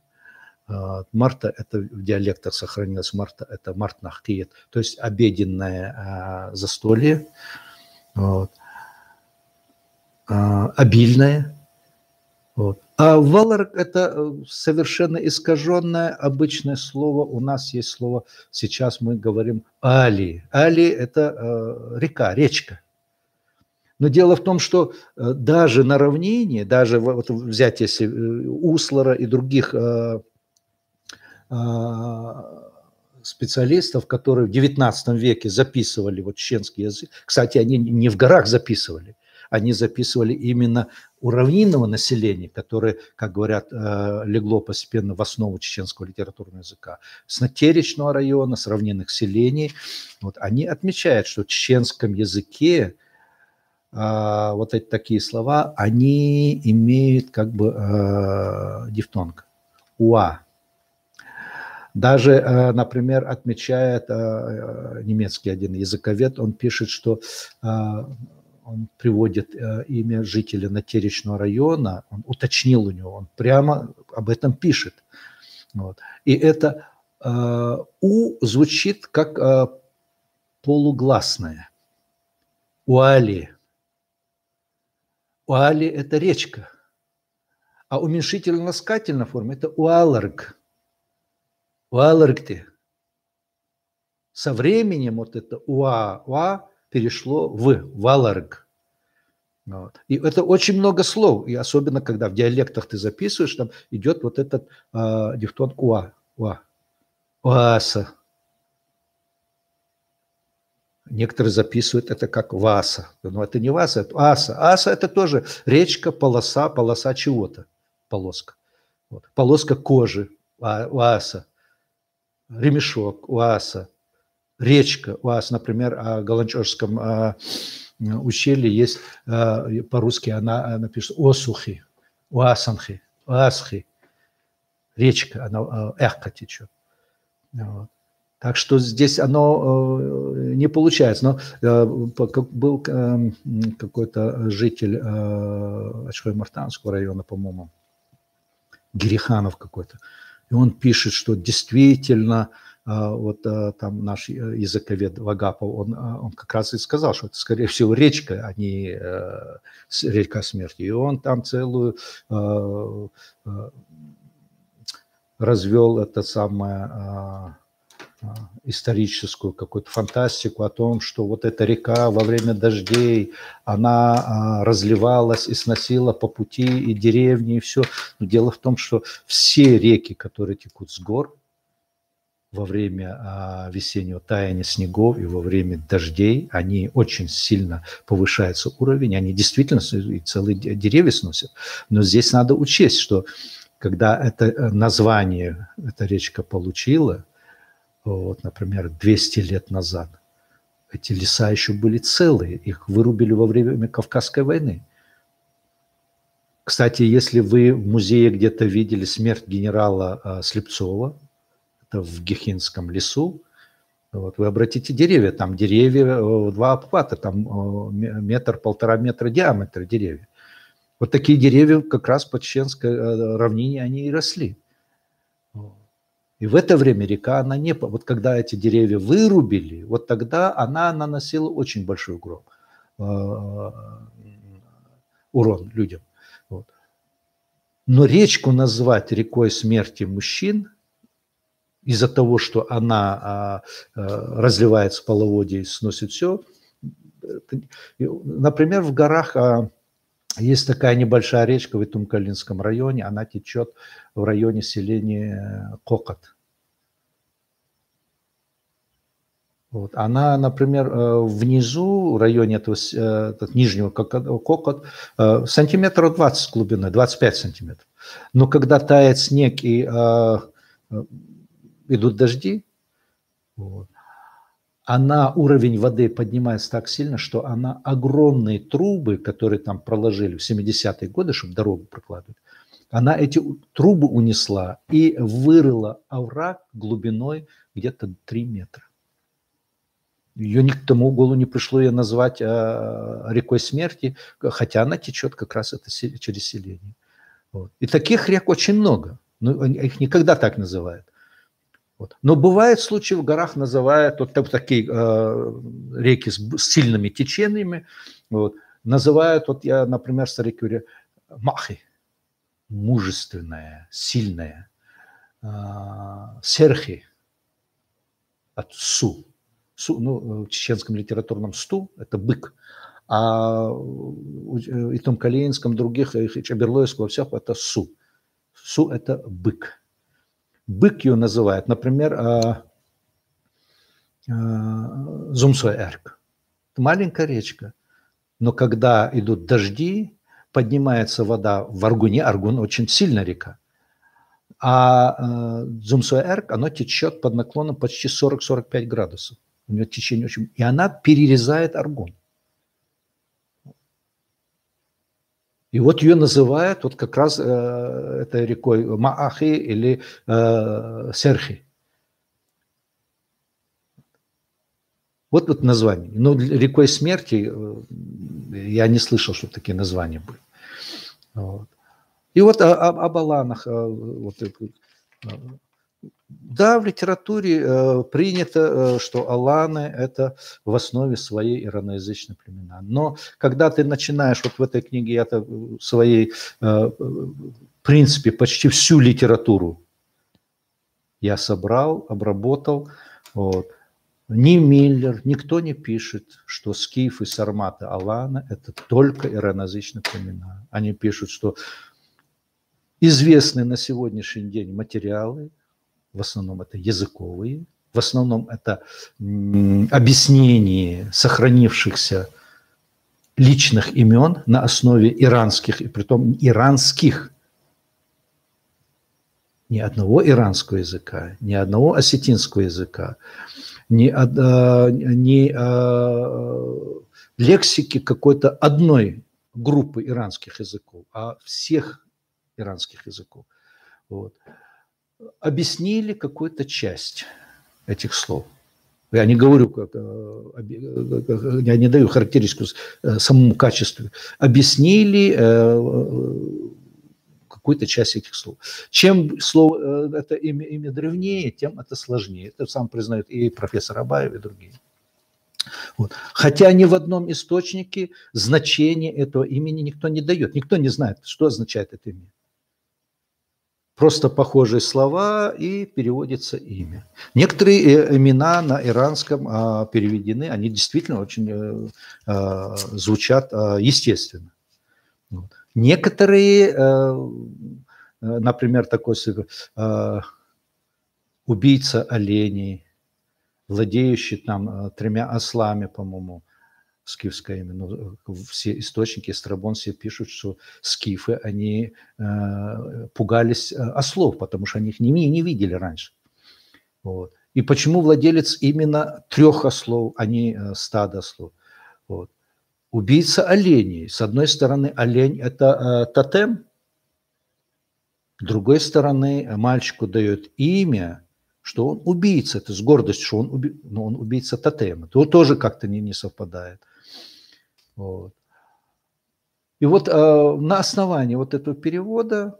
Марта – это в диалектах сохранилось, Марта – это мартнахкиет, то есть обеденное застолье, вот, обильное. Вот. А валарк – это совершенно искаженное обычное слово. У нас есть слово, сейчас мы говорим али. Али – это река, речка. Но дело в том, что даже на равнине, даже вот взять если Услара и других специалистов, которые в XIX веке записывали вот чеченский язык. Кстати, они не в горах записывали, они записывали именно у равнинного населения, которое, как говорят, легло постепенно в основу чеченского литературного языка. С Натеречного района, с равнинных селений. Вот, они отмечают, что в чеченском языке вот эти такие слова, они имеют как бы дифтонг. Уа. Даже, например, отмечает немецкий один языковед, он пишет, что он он приводит имя жителя натеречного района, он уточнил у него, он прямо об этом пишет. Вот. И это «у» звучит как полугласное. Уали. Уали – это речка. А уменьшительно-ласкательная форма – это уаларг. Уаларгты. Со временем вот это уа перешло в валарг. Вот. И это очень много слов. И особенно, когда в диалектах ты записываешь, там идет вот этот дифтонг уа. Уаса. Некоторые записывают это как васа. Но это не васа, это аса. Аса – это тоже речка, полоса чего-то. Полоска. Вот. Полоска кожи. Уаса. Ремешок. Уаса. Речка. Уаса. Например, в Галанчожском ущелье есть по-русски она напишет осухи. Уасанхи. Уасхи. Речка. Она эхко течет. Вот. Так что здесь оно не получается. Но был какой-то житель Ачхой-Мартанского района, по-моему, Гириханов какой-то. И он пишет, что действительно вот там наш языковед Вагапов, он как раз и сказал, что это, скорее всего, речка, а не река смерти. И он там целую развел это самое... историческую какую-то фантастику о том, что вот эта река во время дождей, она разливалась и сносила по пути и деревни, и все. Но дело в том, что все реки, которые текут с гор во время весеннего таяния снегов и во время дождей, они очень сильно повышается уровень, они действительно и целые деревья сносят. Но здесь надо учесть, что когда это название эта речка получила, вот, например, 200 лет назад, эти леса еще были целые, их вырубили во время Кавказской войны. Кстати, если вы в музее где-то видели смерть генерала Слепцова, это в Гехинском лесу, вот, вы обратите деревья, там деревья в два обхвата, там 1–1,5 метра диаметра деревья. Вот такие деревья как раз по Чеченской равнине они и росли. И в это время река, она не... Вот когда эти деревья вырубили, вот тогда она наносила очень большой урон людям. Вот. Но речку назвать рекой смерти мужчин из-за того, что она разливается в половодье и сносит все. Например, в горах есть такая небольшая речка в Итумкалинском районе, она течет в районе селения Кокот. Вот. Она, например, внизу, в районе этого нижнего Кокот, сантиметров 20 глубиной, 25 сантиметров. Но когда тает снег и идут дожди, вот, уровень воды поднимается так сильно, что она огромные трубы, которые там проложили в 70-е годы, чтобы дорогу прокладывать, она эти трубы унесла и вырыла овраг глубиной где-то 3 метра. Ее никому в голову не пришло ее назвать рекой смерти, хотя она течет как раз это через селение. Вот. И таких рек очень много, но их никогда так называют. Вот. Но бывают случаи, в горах называют вот такие реки с сильными течениями, вот, называют, вот я, например, старик говорю, махи, мужественная, сильная, серхи, от су. Ну, в чеченском литературном сту – это бык, а в Итумкалинском, других, Чаберлоевского, всех – это су. Су – это бык. Бык ее называют, например, Зумсой-Эрк. Это маленькая речка, но когда идут дожди, поднимается вода в Аргуне, Аргун очень сильная река, а Зумсой-Эрк, оно течет под наклоном почти 40–45 градусов. У нее течение очень... И она перерезает Аргун. И вот ее называют вот как раз этой рекой Маахи или Серхи. Вот название. Но рекой смерти я не слышал, что такие названия были. Вот. И вот об Аланах. Да, в литературе принято, что Аланы – это в основе своей ираноязычные племена. Но когда ты начинаешь, вот в этой книге я-то своей, в принципе, почти всю литературу я собрал, обработал. Вот. Ни Миллер, никто не пишет, что скифы, сарматы, аланы – это только ираноязычные племена. Они пишут, что известны на сегодняшний день материалы, в основном это языковые, в основном это объяснение сохранившихся личных имен на основе иранских, и притом иранских, ни одного иранского языка, ни одного осетинского языка, ни лексики какой-то одной группы иранских языков, а всех иранских языков. Вот. Объяснили какую-то часть этих слов. Я не говорю, я не даю характеристику самому качеству. Объяснили какую-то часть этих слов. Чем слово, это имя древнее, тем это сложнее. Это сам признает и профессор Абаев, и другие. Вот. Хотя ни в одном источнике значение этого имени никто не дает. Никто не знает, что означает это имя. Просто похожие слова и переводится имя. Некоторые имена на иранском переведены, они действительно очень звучат естественно. Вот. Некоторые, например, такой убийца оленей, владеющий там 3 ослами, по-моему, скифское имя. Но все источники, Страбон все пишут, что скифы, они пугались ослов, потому что они их не видели раньше. Вот. И почему владелец именно 3 ослов, а не стада ослов? Вот. Убийца оленей. С одной стороны, олень – это тотем, с другой стороны, мальчику дает имя, что он убийца. Это с гордостью, что он убийца тотема. То тоже как-то не совпадает. Вот. И вот на основании вот этого перевода,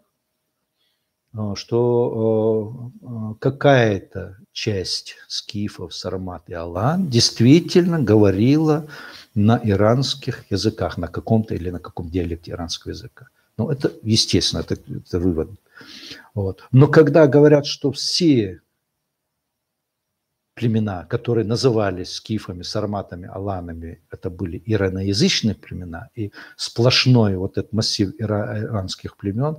что какая-то часть скифов, сармат и алан действительно говорила на иранских языках, на каком-то или на каком диалекте иранского языка. Ну, это естественно, это вывод. Вот. Но когда говорят, что все племена, которые назывались скифами, сарматами, аланами, это были ираноязычные племена, и сплошной вот этот массив иранских племен,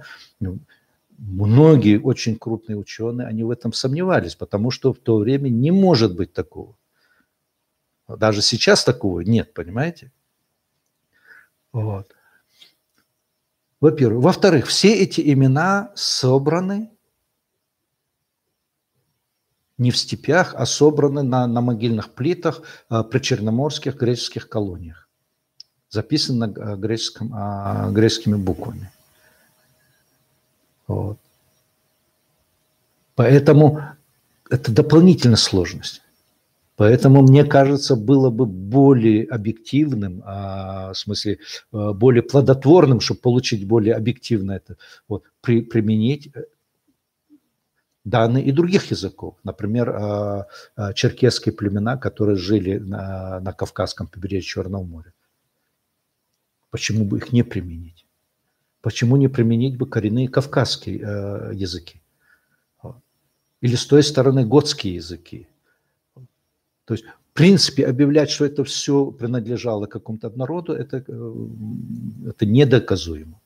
многие очень крупные ученые, они в этом сомневались, потому что в то время не может быть такого. Даже сейчас такого нет, понимаете? Вот. Во-первых. Во-вторых, все эти имена собраны не в степях, а собраны на могильных плитах при черноморских греческих колониях. Записаны греческими буквами. Вот. Поэтому это дополнительная сложность. Поэтому, мне кажется, было бы более объективным, в смысле, более плодотворным, чтобы получить более объективно это, вот, применить данные и других языков. Например, черкесские племена, которые жили на Кавказском побережье Черного моря. Почему бы их не применить? Почему не применить бы коренные кавказские языки? Или с той стороны готские языки? То есть, в принципе, объявлять, что это все принадлежало какому-то народу, это недоказуемо.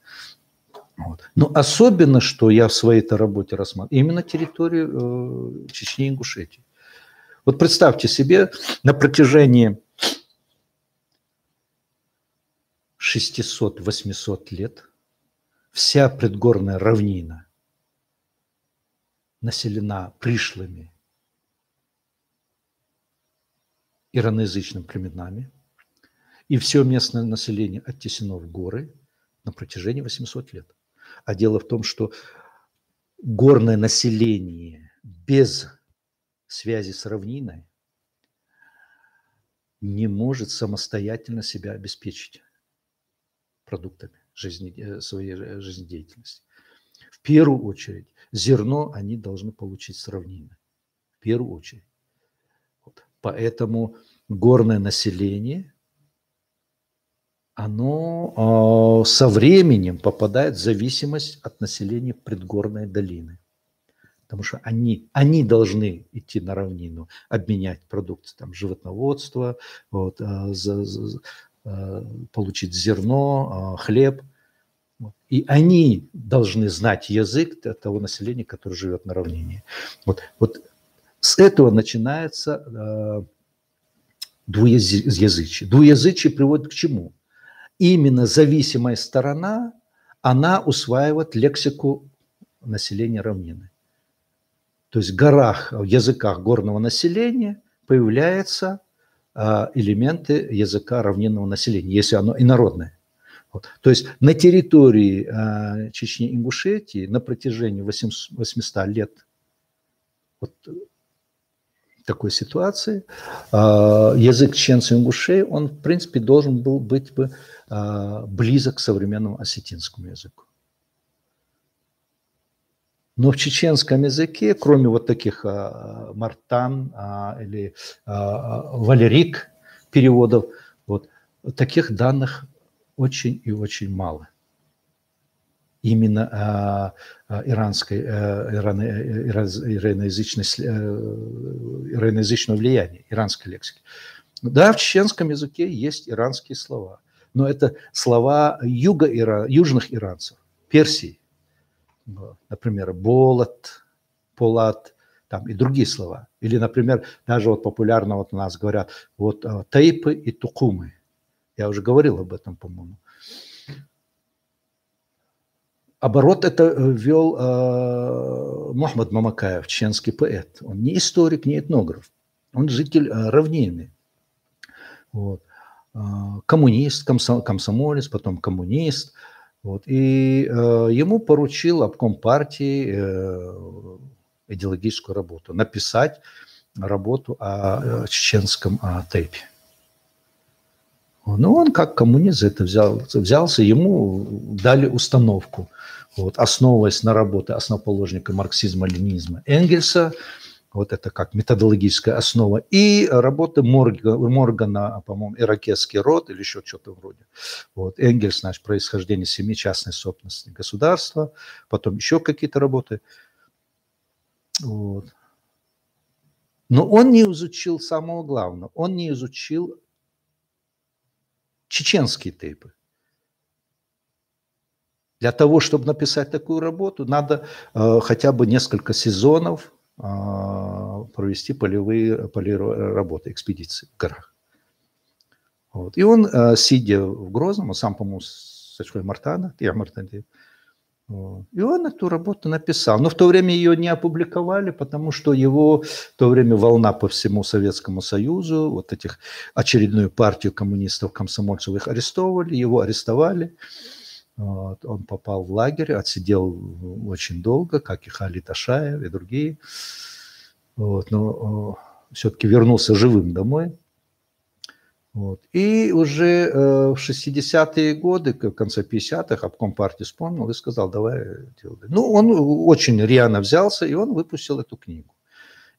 Вот. Но особенно, что я в своей-то работе рассматриваю, именно территорию Чечни и Ингушетии. Вот представьте себе, на протяжении 600-800 лет вся предгорная равнина населена пришлыми ираноязычными племенами, и все местное население оттеснено в горы на протяжении 800 лет. А дело в том, что горное население без связи с равниной не может самостоятельно себя обеспечить продуктами своей жизнедеятельности. В первую очередь зерно они должны получить сравнительно. В первую очередь. Вот. Поэтому горное население, оно со временем попадает в зависимость от населения предгорной долины. Потому что они должны идти на равнину, обменять продукты там, животноводства, вот, получить зерно, хлеб. И они должны знать язык того населения, которое живет на равнине. Вот с этого начинается двуязычие. Двуязычие приводит к чему? Именно зависимая сторона, она усваивает лексику населения равнины. То есть в горах, в языках горного населения появляются элементы языка равнинного населения, если оно инородное. Вот. То есть на территории Чечни и Ингушетии на протяжении 800 лет вот такой ситуации язык чеченцев и ингушей, он в принципе должен был быть близок к современному осетинскому языку. Но в чеченском языке, кроме вот таких мартан или валерик переводов, вот, таких данных очень и очень мало. Именно ираноязычного влияния, иранской лексики. Да, в чеченском языке есть иранские слова, но это слова южных иранцев, Персии. Например, болот, полат, там и другие слова. Или, например, даже вот популярно вот у нас говорят вот тейпы и тукумы. Я уже говорил об этом, по-моему. Оборот это вел Мухаммад Мамакаев, чеченский поэт. Он не историк, не этнограф. Он житель равнины. Вот. Коммунист, комсомолец, потом коммунист. Вот. И ему поручил обком партии идеологическую работу, написать работу о чеченском тейпе. Но он как коммунист за это взялся, ему дали установку, вот, основываясь на работе основоположника марксизма-ленинизма Энгельса, вот это как методологическая основа, и работы Моргана, по-моему, «Иракесский род» или еще что-то вроде. Вот. Энгельс, значит, происхождение семьи, частной собственности государства, потом еще какие-то работы. Вот. Но он не изучил самого главного, он не изучил чеченские тейпы. Для того, чтобы написать такую работу, надо хотя бы несколько сезонов провести полевые работы, экспедиции в горах. Вот. И он, сидя в Грозном, он сам, по-моему, с Мартана, и он эту работу написал. Но в то время ее не опубликовали, потому что его в то время волна по всему Советскому Союзу, вот этих очередную партию коммунистов, комсомольцев, их арестовывали, его арестовали. Вот. Он попал в лагерь, отсидел очень долго, как и Халид Ашаев и другие. Вот. Но все-таки вернулся живым домой. Вот. И уже в 60-е годы, в конце 50-х, обком партии вспомнил и сказал, давай делай. Ну, он очень рьяно взялся, и он выпустил эту книгу.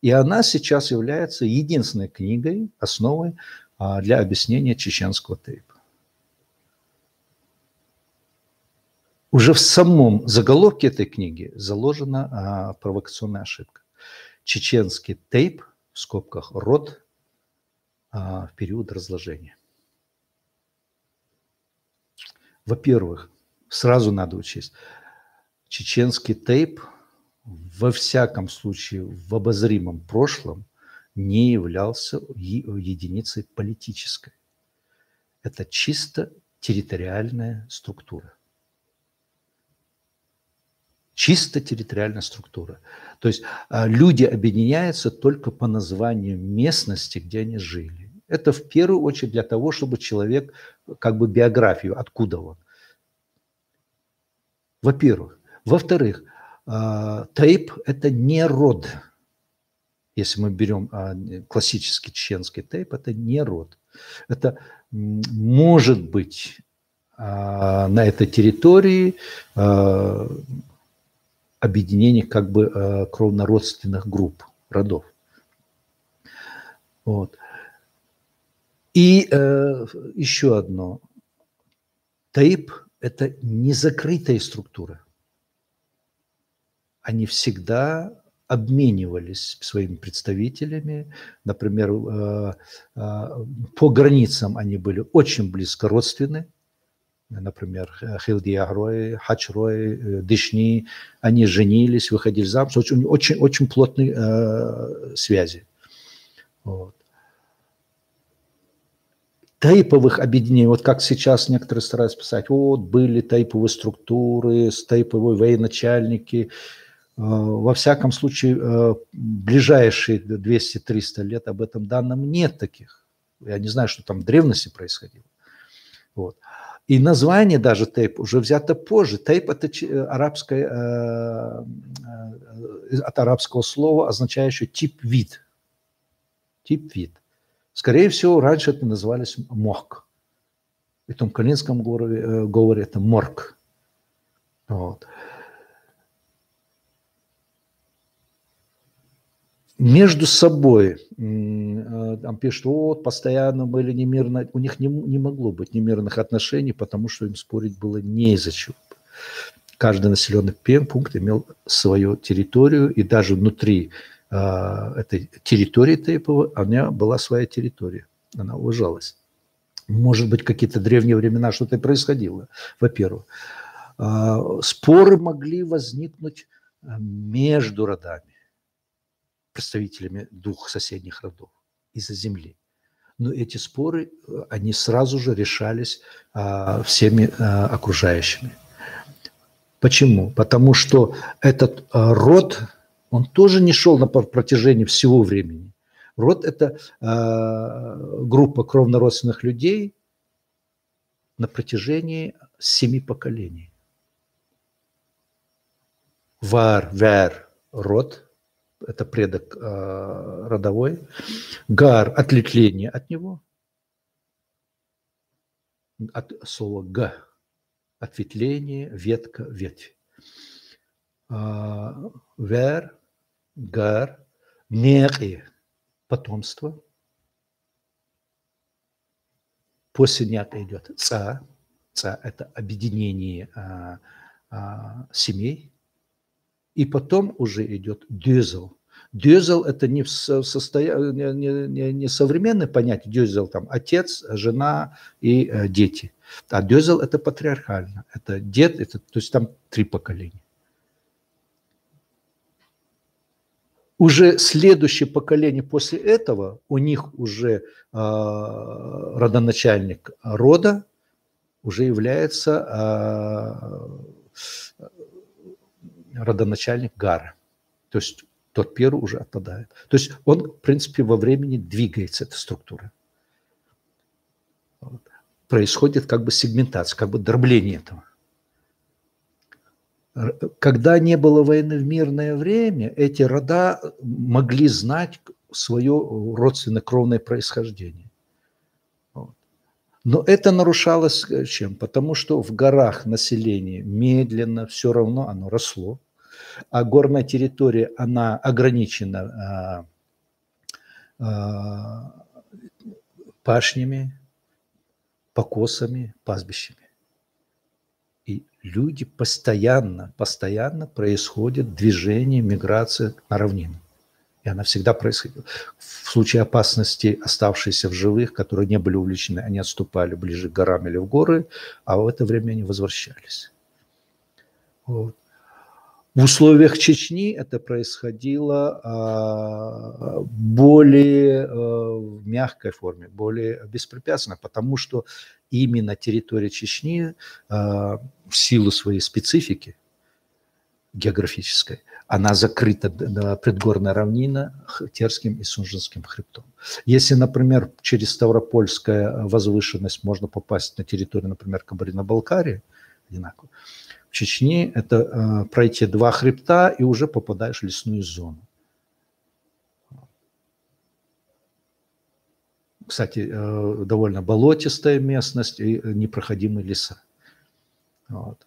И она сейчас является единственной книгой, основой для объяснения чеченского тейпа. Уже в самом заголовке этой книги заложена провокационная ошибка. Чеченский тейп, в скобках род, в период разложения. Во-первых, сразу надо учесть, чеченский тейп во всяком случае в обозримом прошлом не являлся единицей политической. Это чисто территориальная структура. Чисто территориальная структура. То есть люди объединяются только по названию местности, где они жили. Это в первую очередь для того, чтобы человек, как бы биографию, откуда он. Во-первых. Во-вторых, тейп – это не род. Если мы берем классический чеченский тейп, это не род. Это может быть на этой территории объединение как бы кровнородственных групп, родов. Вот. И еще одно. Таиб – это не закрытая структура. Они всегда обменивались своими представителями. Например, по границам они были очень близко родственны. Например, Хилдиягрой, Хачрой, Дышни. Они женились, выходили замуж. Очень плотные связи. Вот. Тайповых объединений, вот как сейчас некоторые стараются писать, вот были тайповые структуры, тайповые военачальники. Во всяком случае, ближайшие 200-300 лет об этом данном нет таких. Я не знаю, что там в древности происходило. Вот. И название даже тайп уже взято позже. Тайп – это от арабского слова, означающее тип-вид. Тип-вид. Скорее всего, раньше это назывались мохк. В том калинском говоре это морк. Вот. Между собой, там пишут, вот, постоянно были немирно, у них не могло быть немирных отношений, потому что им спорить было не из-за чего. Каждый населенный пункт имел свою территорию, и даже внутри этой территории Тайпова у меня была своя территория, она уважалась. Может быть, какие-то древние времена что-то происходило, во-первых. Споры могли возникнуть между родами, представителями двух соседних родов из-за земли. Но эти споры, они сразу же решались всеми окружающими. Почему? Потому что этот род, он тоже не шел на протяжении всего времени. Род – это группа кровнородственных людей на протяжении 7 поколений. Вер, род, это предок родовой. Гар – отлетление от него. От слова га – ответвление, ветка, ветвь. Вер, гар, неки – потомство. После няка идет ца. Ца – это объединение семей. И потом уже идет дёзел. Дёзел – это не современное понятие. Дёзел – там отец, жена и дети. А дёзел – это патриархально. Это дед, то есть там 3 поколения. Уже следующее поколение после этого, у них уже родоначальник рода уже является родоначальник Гара. То есть тот первый уже отпадает. То есть он, в принципе, во времени двигается, эта структура. Вот. Происходит как бы сегментация, как бы дробление этого. Когда не было войны в мирное время, эти рода могли знать свое родственно-кровное происхождение. Вот. Но это нарушалось чем? Потому что в горах население медленно, все равно оно росло, а горная территория, она ограничена пашнями, покосами, пастбищами. И люди постоянно происходит движение, миграция на равнину. И она всегда происходила. В случае опасности оставшиеся в живых, которые не были увлечены, они отступали ближе к горам или в горы, а в это время они возвращались. Вот. В условиях Чечни это происходило более в мягкой форме, более беспрепятственно, потому что именно территория Чечни в силу своей специфики географической, она закрыта, предгорная равнина, Терским и Сунжинским хребтом. Если, например, через Ставропольская возвышенность можно попасть на территорию, например, Кабардино-Балкарии, одинаково, в Чечне это пройти 2 хребта и уже попадаешь в лесную зону. Кстати, довольно болотистая местность и непроходимые леса. Вот.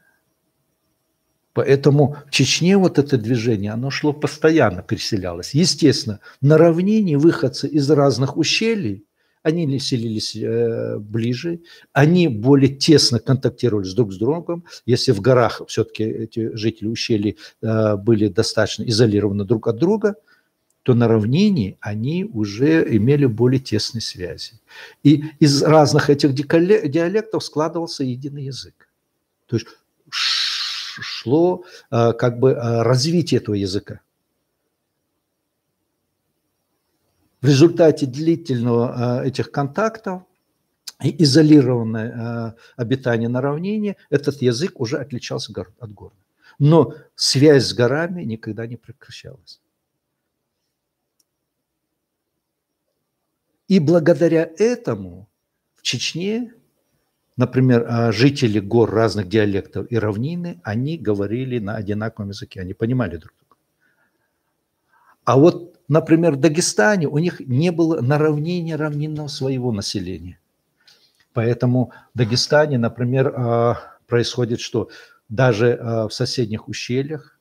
Поэтому в Чечне вот это движение, оно шло постоянно, переселялось. Естественно, на равнине выходцы из разных ущелий, они селились ближе, они более тесно контактировали друг с другом. Если в горах все-таки эти жители ущелий были достаточно изолированы друг от друга, то на равнине они уже имели более тесные связи. И из разных этих диалектов складывался единый язык. То есть шло как бы развитие этого языка. В результате длительного этих контактов и изолированное обитание на равнине, этот язык уже отличался от горного. Но связь с горами никогда не прекращалась. И благодаря этому в Чечне, например, жители гор разных диалектов и равнины, они говорили на одинаковом языке, они понимали друг друга. А вот, например, в Дагестане у них не было на равнине равнинного своего населения. Поэтому в Дагестане, например, происходит, что даже в соседних ущельях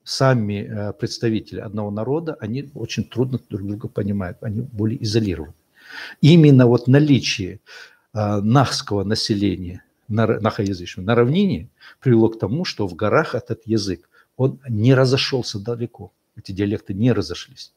сами представители одного народа, они очень трудно друг друга понимают, они более изолированы. Именно вот наличие нахского населения, нахоязычного, на равнине привело к тому, что в горах этот язык, он не разошелся далеко, эти диалекты не разошлись.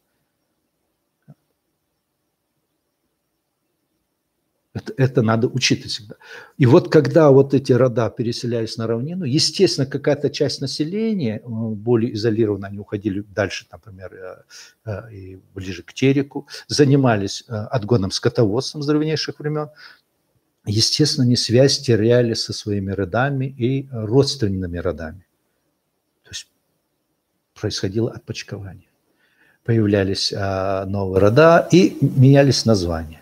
Это надо учитывать всегда. И вот когда вот эти рода переселялись на равнину, естественно, какая-то часть населения, более изолированно, они уходили дальше, например, и ближе к Тереку, занимались отгоном скотоводством с древнейших времен. Естественно, они связь теряли со своими родами и родственными родами. То есть происходило отпочкование. Появлялись новые рода и менялись названия.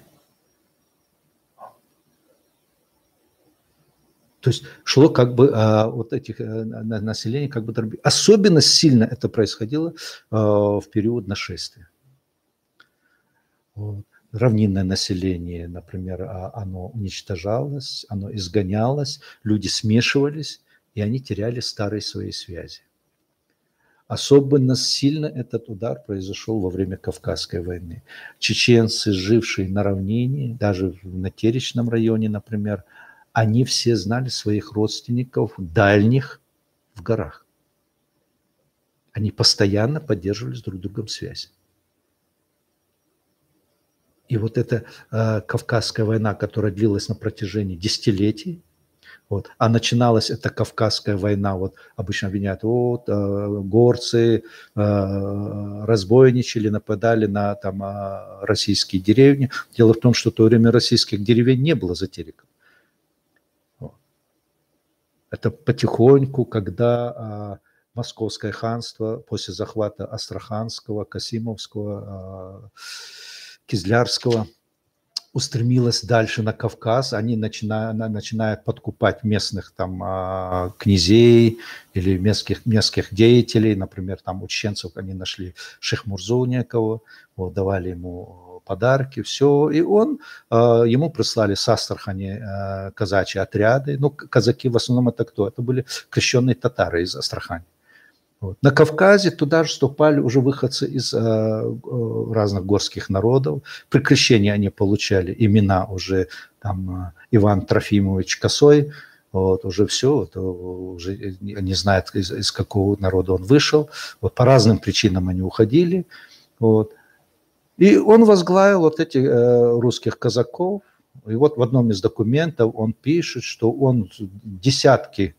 То есть шло как бы вот этих населений как бы дробилось. Особенно сильно это происходило в период нашествия. Вот. Равнинное население, например, оно уничтожалось, оно изгонялось, люди смешивались, и они теряли старые свои связи. Особенно сильно этот удар произошел во время Кавказской войны. Чеченцы, жившие на равнине, даже на Теречном районе, например, они все знали своих родственников дальних в горах. Они постоянно поддерживали с друг другом связь. И вот эта Кавказская война, которая длилась на протяжении десятилетий, вот, а начиналась эта Кавказская война, вот обычно обвиняют, вот, горцы разбойничали, нападали на там, российские деревни. Дело в том, что в то время российских деревень не было за Тереком. Это потихоньку, когда Московское ханство после захвата Астраханского, Касимовского, Кизлярского устремилось дальше на Кавказ, они начинают подкупать местных там князей или местных деятелей, например, там у чеченцев они нашли Шехмурзу некого, вот, давали ему подарки, все, и ему прислали с Астрахани казачьи отряды, ну, казаки в основном это кто? Это были крещенные татары из Астрахани. Вот. На Кавказе туда же вступали уже выходцы из разных горских народов. При крещении они получали имена уже там Иван Трофимович Косой. Вот, уже все, вот, уже не знают, из какого народа он вышел. Вот, по разным причинам они уходили. Вот. И он возглавил вот этих русских казаков. И вот в одном из документов он пишет, что он десятки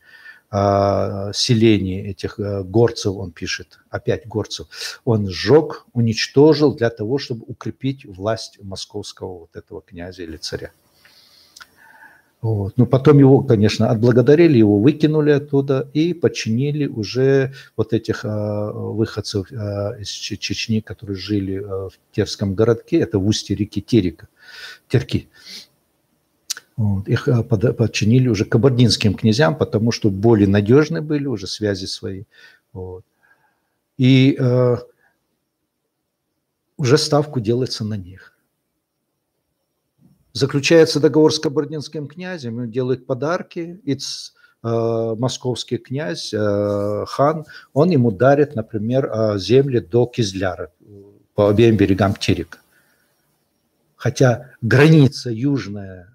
селений этих горцев, он пишет, опять горцев, он сжег, уничтожил для того, чтобы укрепить власть московского вот этого князя или царя. Вот. Но потом его, конечно, отблагодарили, его выкинули оттуда и подчинили уже вот этих выходцев из Чечни, которые жили в Терском городке, это в устье реки Терки. Вот. Их подчинили уже кабардинским князьям, потому что более надежны были уже связи свои. Вот. И уже ставку делается на них. Заключается договор с кабардинским князем, он делает подарки, и московский князь, хан, он ему дарит, например, земли до Кизляра, по обеим берегам Терека. Хотя граница южная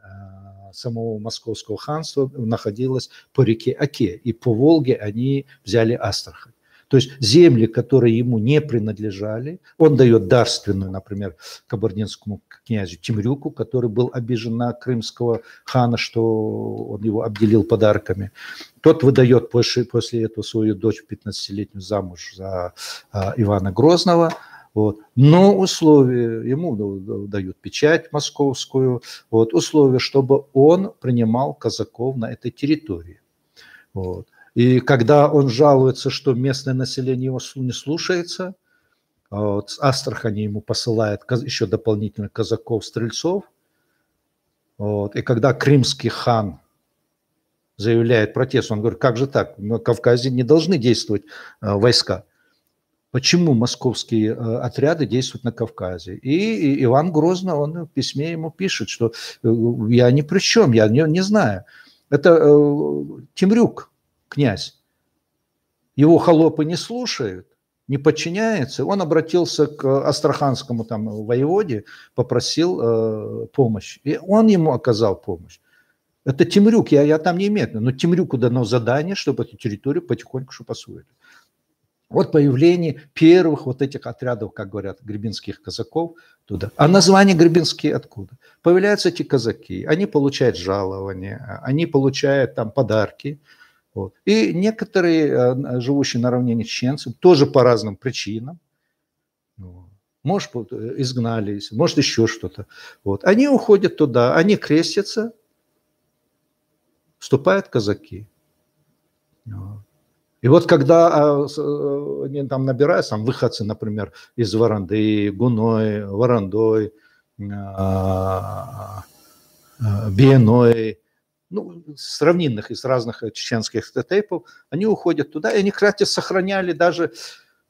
самого московского ханства находилась по реке Оке, и по Волге они взяли Астрахань. То есть земли, которые ему не принадлежали, он дает дарственную, например, кабардинскому князю Темрюку, который был обижен на крымского хана, что он его обделил подарками. Тот выдает после этого свою дочь 15-летнюю замуж за Ивана Грозного. Вот. Но условие, ему дают печать московскую, вот, условие, чтобы он принимал казаков на этой территории. Вот. И когда он жалуется, что местное население его не слушается, вот, с Астрахани ему посылает еще дополнительно казаков-стрельцов. Вот, и когда крымский хан заявляет протест, он говорит, как же так, на Кавказе не должны действовать войска. Почему московские отряды действуют на Кавказе? И Иван Грозный, он в письме ему пишет, что я ни при чем, я не знаю. Это Темрюк, князь. Его холопы не слушают, не подчиняются. Он обратился к астраханскому там воеводе, попросил помощь. И он ему оказал помощь. Это Темрюк, я там не имею. Но Темрюку дано задание, чтобы эту территорию потихоньку освоили. Вот появление первых вот этих отрядов, как говорят, гребенских казаков туда. А название гребенские откуда? Появляются эти казаки, они получают жалования, они получают там подарки. Вот. И некоторые, живущие на равнине чеченцев, тоже по разным причинам, может, изгнались, может, еще что-то. Вот. Они уходят туда, они крестятся, вступают казаки. Вот. И вот когда они там набираются, там выходцы, например, из Варанды, Гуной, Варандой, Биеной, ну, с равнинных, из разных чеченских степов, они уходят туда, и они, кстати, сохраняли даже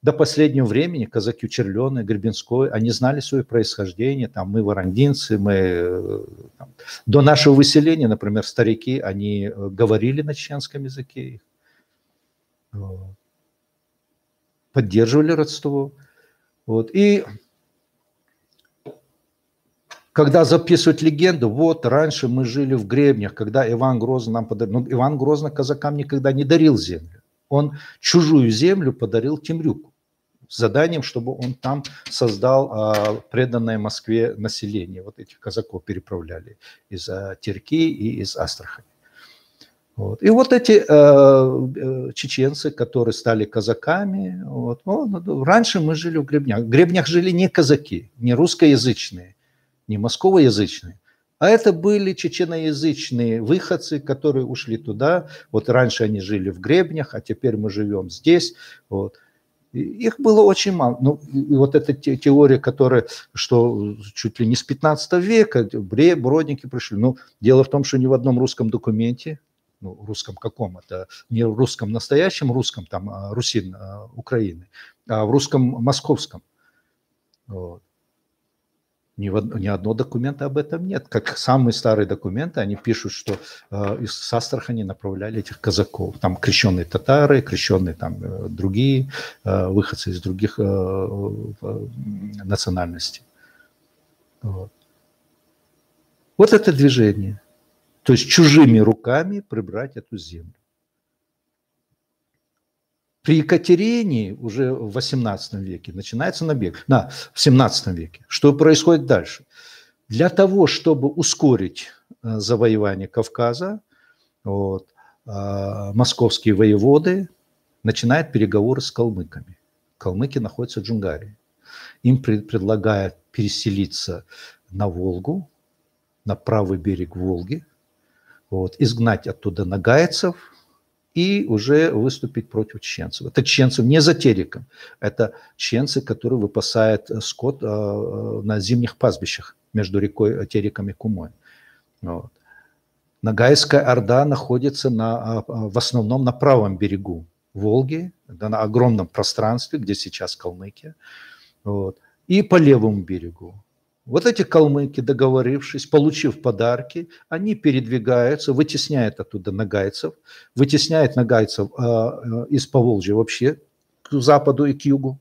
до последнего времени, казаки Черленый, Гребенской, они знали свое происхождение, там, мы варандинцы, мы... Там, до нашего выселения, например, старики, они говорили на чеченском языке, поддерживали родство. Вот. И когда записывают легенду, вот раньше мы жили в гребнях, когда Иван Грозный нам подарил. Но Иван Грозный казакам никогда не дарил землю. Он чужую землю подарил Темрюку с заданием, чтобы он там создал преданное Москве население. Вот этих казаков переправляли из Терки и из Астрахани. Вот. И вот эти чеченцы, которые стали казаками, вот, раньше мы жили в гребнях. В гребнях жили не казаки, не русскоязычные, не московоязычные, а это были чеченоязычные выходцы, которые ушли туда. Вот раньше они жили в гребнях, а теперь мы живем здесь. Вот. И их было очень мало. Ну, и вот эта теория, которая, что чуть ли не с 15 века бродники пришли. Ну, дело в том, что ни в одном русском документе, ну, русском каком, это не в русском настоящем русском, там, русин Украины, а в русском московском. Вот. Ни одного документа об этом нет. Как самые старые документы, они пишут, что из Астрахани направляли этих казаков. Там крещенные татары, крещенные там другие, выходцы из других национальностей. Вот. Вот это движение. То есть чужими руками прибрать эту землю. При Екатерине уже в XVIII веке начинается набег. В XVII веке. Что происходит дальше? Для того, чтобы ускорить завоевание Кавказа, вот, московские воеводы начинают переговоры с калмыками. Калмыки находятся в Джунгарии. Им предлагают переселиться на Волгу, на правый берег Волги, вот, изгнать оттуда нагайцев и уже выступить против чеченцев. Это чеченцев не за Тереком, это чеченцы, которые выпасают скот на зимних пастбищах между рекой Тереком и Кумой. Вот. Нагайская орда находится в основном на правом берегу Волги, на огромном пространстве, где сейчас Калмыкия, вот, и по левому берегу. Вот эти калмыки, договорившись, получив подарки, они передвигаются, вытесняют оттуда нагайцев, вытесняют нагайцев из Поволжья вообще к западу и к югу.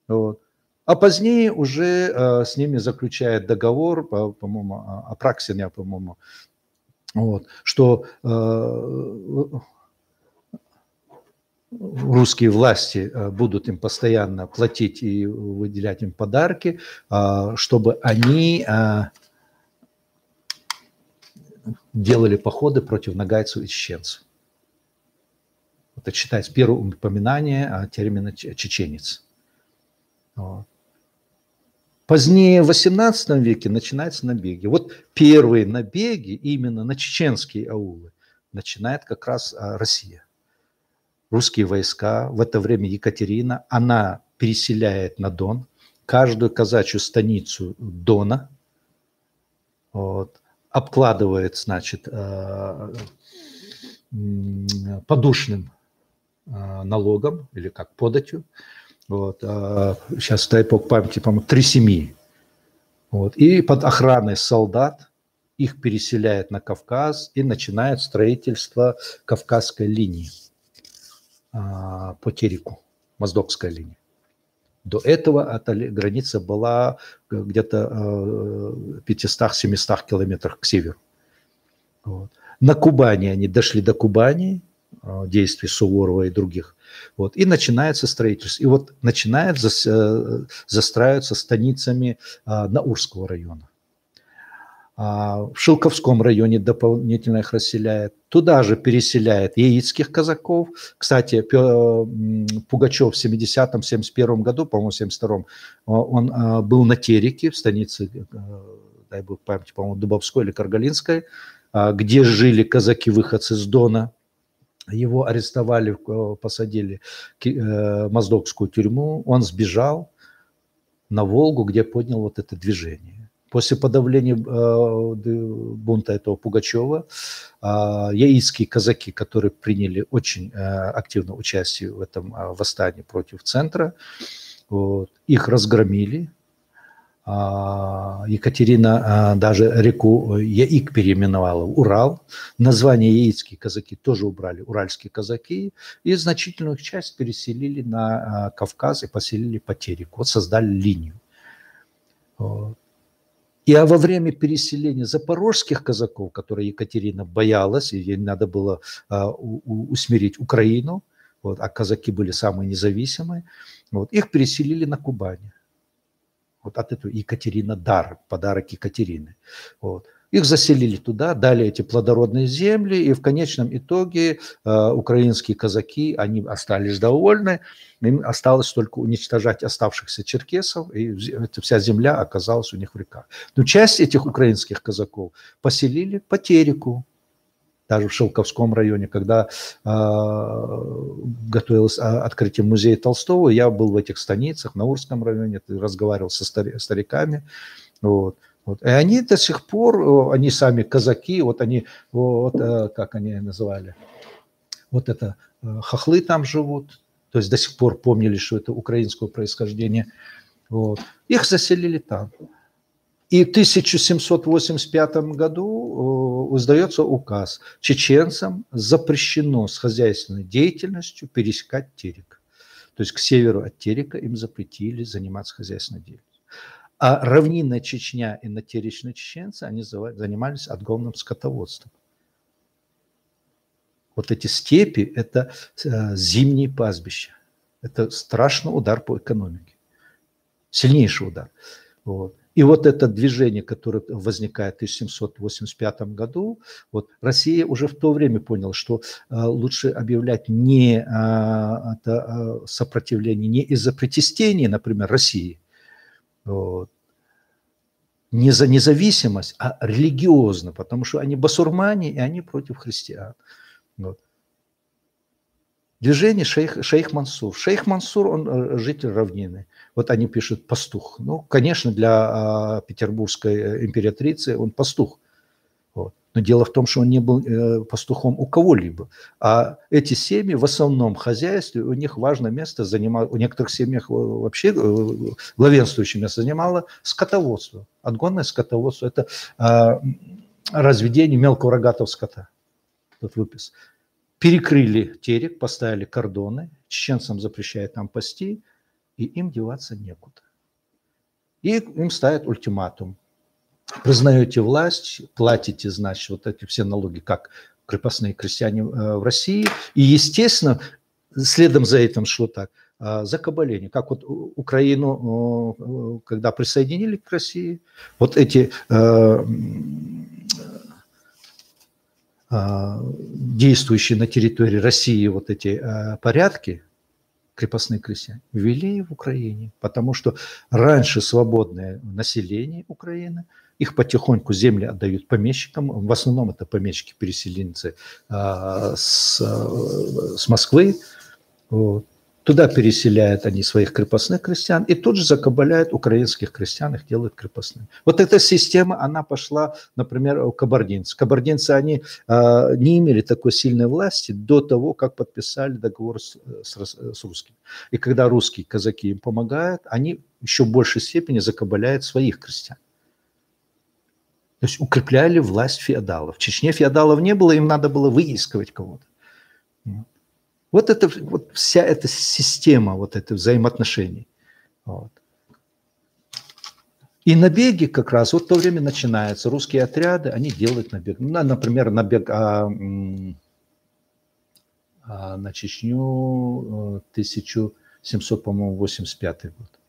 Вот. А позднее уже с ними заключает договор, по-моему, Апраксин, по-моему, вот, что русские власти будут им постоянно платить и выделять им подарки, чтобы они делали походы против нагайцев и чеченцев. Это считается первое упоминание термина чеченец. Вот. Позднее, в XVIII веке, начинаются набеги. Вот первые набеги именно на чеченские аулы начинает как раз Россия. Русские войска, в это время Екатерина, она переселяет на Дон каждую казачью станицу Дона, вот, обкладывает, значит, подушным налогом, или как податью. Вот, сейчас, дай бог памяти, по-моему, 3 семьи. Вот, и под охраной солдат их переселяют на Кавказ и начинает строительство Кавказской линии по Тереку, Моздокская линия. До этого эта граница была где-то 500-700 километрах к северу. Вот. На Кубани они дошли до Кубани, действий Суворова и других. Вот, и начинается строительство. И вот начинает застраиваться станицами Наурского района. В Шилковском районе дополнительно их расселяет. Туда же переселяет яицких казаков. Кстати, Пугачев в 70-м, 71-м году, по-моему, в 72-м, он был на Тереке, в станице, дай бог памяти, по-моему, Дубовской или Каргалинской, где жили казаки-выходцы с Дона. Его арестовали, посадили в Моздокскую тюрьму. Он сбежал на Волгу, где поднял вот это движение. После подавления бунта этого Пугачева, яицкие казаки, которые приняли очень активное участие в этом восстании против центра, вот, их разгромили. Екатерина даже реку Яик переименовала в Урал. Название яицкие казаки тоже убрали, уральские казаки, и значительную их часть переселили на Кавказ и поселили по Тереку. Вот создали линию. И во время переселения запорожских казаков, которые Екатерина боялась, и ей надо было усмирить Украину, вот, а казаки были самые независимые, вот, их переселили на Кубани. Вот от этого Екатерина дар, подарок Екатерины. Вот. Их заселили туда, дали эти плодородные земли, и в конечном итоге украинские казаки, они остались довольны, им осталось только уничтожать оставшихся черкесов, и вся земля оказалась у них в руках. Но часть этих украинских казаков поселили по Тереку, даже в Шелковском районе, когда готовилось открытие музея Толстого, я был в этих станицах, в Наурском районе, разговаривал со стариками, вот. Вот. И они до сих пор, они сами казаки, вот они, вот, как они называли, вот это хохлы там живут, то есть до сих пор помнили, что это украинского происхождения, вот. Их заселили там. И в 1785 году издается указ: чеченцам запрещено с хозяйственной деятельностью пересекать Терек. То есть к северу от Терека им запретили заниматься хозяйственной деятельностью. А равнинная Чечня и натеречные чеченцы, они занимались отгонным скотоводством. Вот эти степи – это зимние пастбища. Это страшный удар по экономике. Сильнейший удар. Вот. И вот это движение, которое возникает в 1785 году, вот Россия уже в то время поняла, что лучше объявлять не это сопротивление не из-за притеснения, например, России, вот, не за независимость, а религиозно, потому что они басурмане, и они против христиан. Вот. Движение шейх Мансур. Шейх Мансур, он житель равнины. Вот они пишут пастух. Ну, конечно, для петербургской императрицы он пастух. Вот. Но дело в том, что он не был пастухом у кого-либо. А эти семьи в основном хозяйстве, у них важное место занимало, у некоторых семьях вообще главенствующее место занимало скотоводство. Отгонное скотоводство – это разведение мелкого рогатого скота. Тут выпис. Перекрыли терек, поставили кордоны, чеченцам запрещают там пасти, и им деваться некуда. И им ставят ультиматум. Признаете власть, платите, значит, вот эти все налоги, как крепостные крестьяне в России. И, естественно, следом за этим шло так, закабаление. Как вот Украину, когда присоединили к России, вот эти действующие на территории России вот эти порядки, крепостные крестьяне, ввели в Украине, потому что раньше свободное население Украины, их потихоньку земли отдают помещикам, в основном это помещики-переселенцы с Москвы, вот. Туда переселяют они своих крепостных крестьян и тут же закабаляют украинских крестьян, их делают крепостными. Вот эта система, она пошла, например, у кабардинцев. Кабардинцы, они не имели такой сильной власти до того, как подписали договор с русскими. И когда русские казаки им помогают, они еще в большей степени закабаляют своих крестьян. То есть укрепляли власть феодалов. В Чечне феодалов не было, им надо было выискивать кого-то. Вот это вот вся эта система вот это взаимоотношений. Вот. И набеги как раз вот в то время начинаются. Русские отряды, они делают набег. Например, набег на Чечню 1785 год,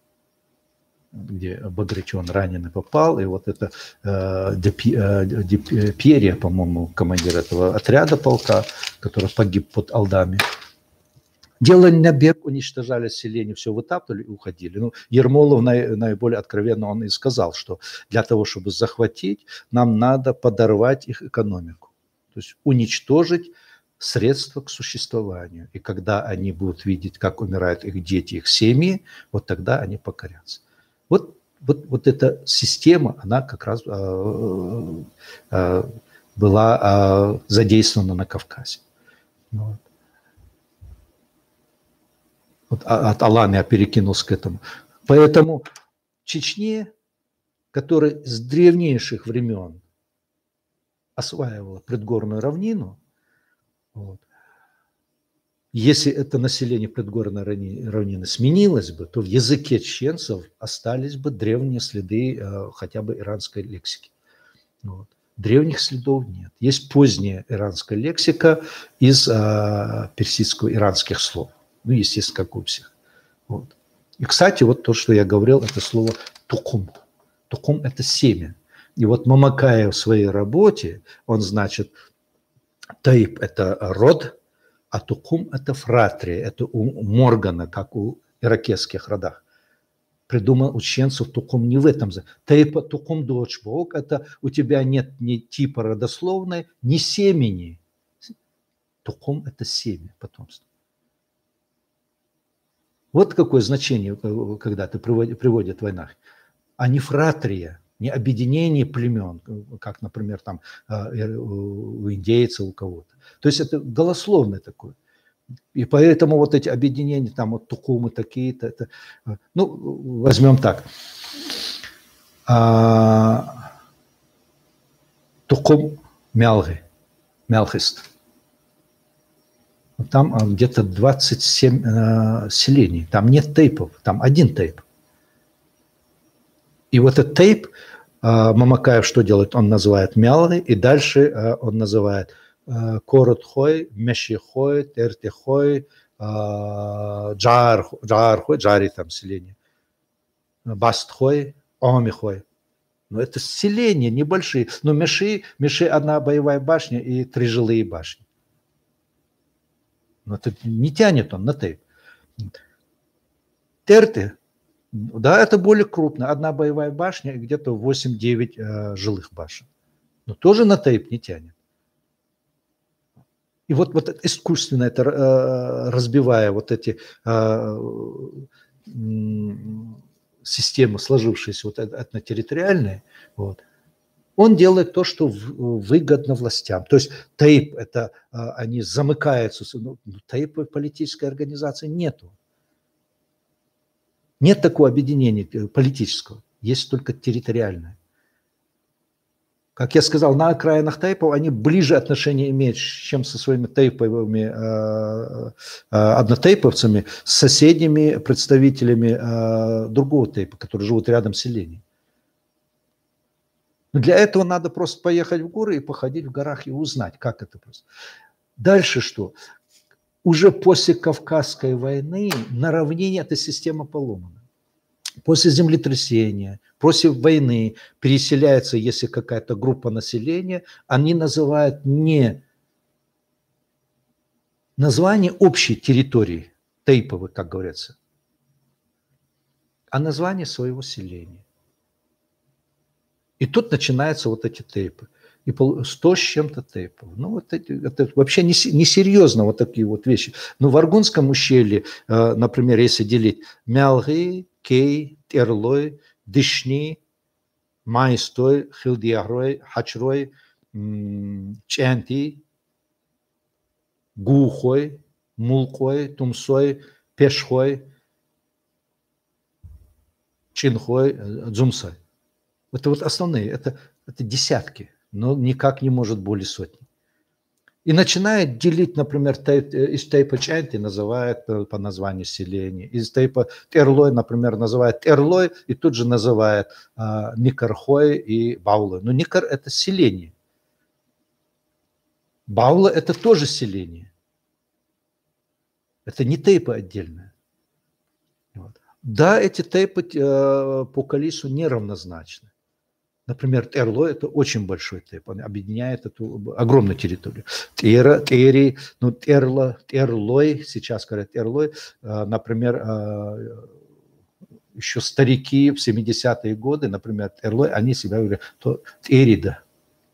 где Багратион раненый попал, и вот это Перья, по-моему, командир этого отряда полка, который погиб под Алдами. Делали набег, уничтожали селение, все вытаптывали и уходили. Ну, Ермолов наиболее откровенно он и сказал, что для того, чтобы захватить, нам надо подорвать их экономику. То есть уничтожить средства к существованию. И когда они будут видеть, как умирают их дети, их семьи, вот тогда они покорятся. Вот эта система, она как раз была задействована на Кавказе. Вот. Вот от Алана я перекинулся к этому. Поэтому Чечне, которая с древнейших времен осваивала предгорную равнину, вот, если это население предгорной равнины сменилось бы, то в языке чеченцев остались бы древние следы хотя бы иранской лексики. Вот. Древних следов нет. Есть поздняя иранская лексика из персидско-иранских слов. Ну, естественно, как у всех. Вот. И, кстати, вот то, что я говорил, это слово «тукум». «Тукум» – это семя. И вот Мамакаев в своей работе, он, значит, «таиб» – это род, а «тукум» – это фратрия, это у Моргана, как у иракетских родах. Придумал у чеченцев «тукум» не в этом. «Таиб» – «тукум» – дочь Бог, это у тебя нет ни типа родословной, ни семени. «Тукум» – это семя, потомство. Вот какое значение, когда ты приводят в войнах. А не фратрия, не объединение племен, как, например, там у индейцев, у кого-то. То есть это голословное такое. И поэтому вот эти объединения, там вот тукумы такие-то, это, ну, возьмем так. Тукум Мялгы, Мялхист. Там где-то 27 селений. Там нет тейпов, там один тейп. И вот этот тейп Мамакаев что делает? Он называет Мялгы, и дальше он называет Коротхой, Мешихой, Тертихой, Джархой, Джари там селение, Бастхой, Омихой. Но это селения небольшие. Но Меши одна боевая башня и 3 жилые башни. Но это не тянет он на тейп. Терты, да, это более крупно. Одна боевая башня и где-то 8-9 жилых башен. Но тоже на тейп не тянет. И вот искусственно это разбивая вот эти системы, сложившиеся вот этнотерриториальные, вот, Он делает то, что выгодно властям. То есть Таип – это они замыкаются. Таипа политической организации нету. Нет такого объединения политического. Есть только территориальное. Как я сказал, на окраинах Таипов они ближе отношения имеют, чем со своими тайповыми однотайповцами, с соседними представителями другого тайпа, которые живут рядом с селением. Но для этого надо просто поехать в горы и походить в горах и узнать, как это просто. Дальше что? Уже после Кавказской войны на равнине эта система поломана. После землетрясения, после войны переселяется, если какая-то группа населения, они называют не название общей территории, тейповой, как говорится, а название своего селения. И тут начинаются вот эти тейпы. И 100 с чем-то тейпов. Ну, вот это вообще несерьезно, вот такие вот вещи. Но в Аргунском ущелье, например, если делить Мялги, Кей, Терлой, Дышни, Майстой, Хилдиагрой, Хачрой, Ченти, Гухой, Мулкой, Тумсой, Пешхой, Чинхой, Дзумсой. Это вот основные, это десятки, но никак не может более сотни. И начинает делить, например, из тейпа Чанти называют по названию селения, из тейпа Терлой, например, называют Терлой, и тут же называют Никархой и Баулой. Но Никар – это селение. Баула – это тоже селение. Это не тейпы отдельные. Вот. Да, эти тейпы по количеству неравнозначны. Например, Терлой – это очень большой тейп, он объединяет эту огромную территорию. Тери, ну, Терлой, сейчас говорят Терлой, например, еще старики в 70-е годы, например, Терлой, они себя говорят, то Терида,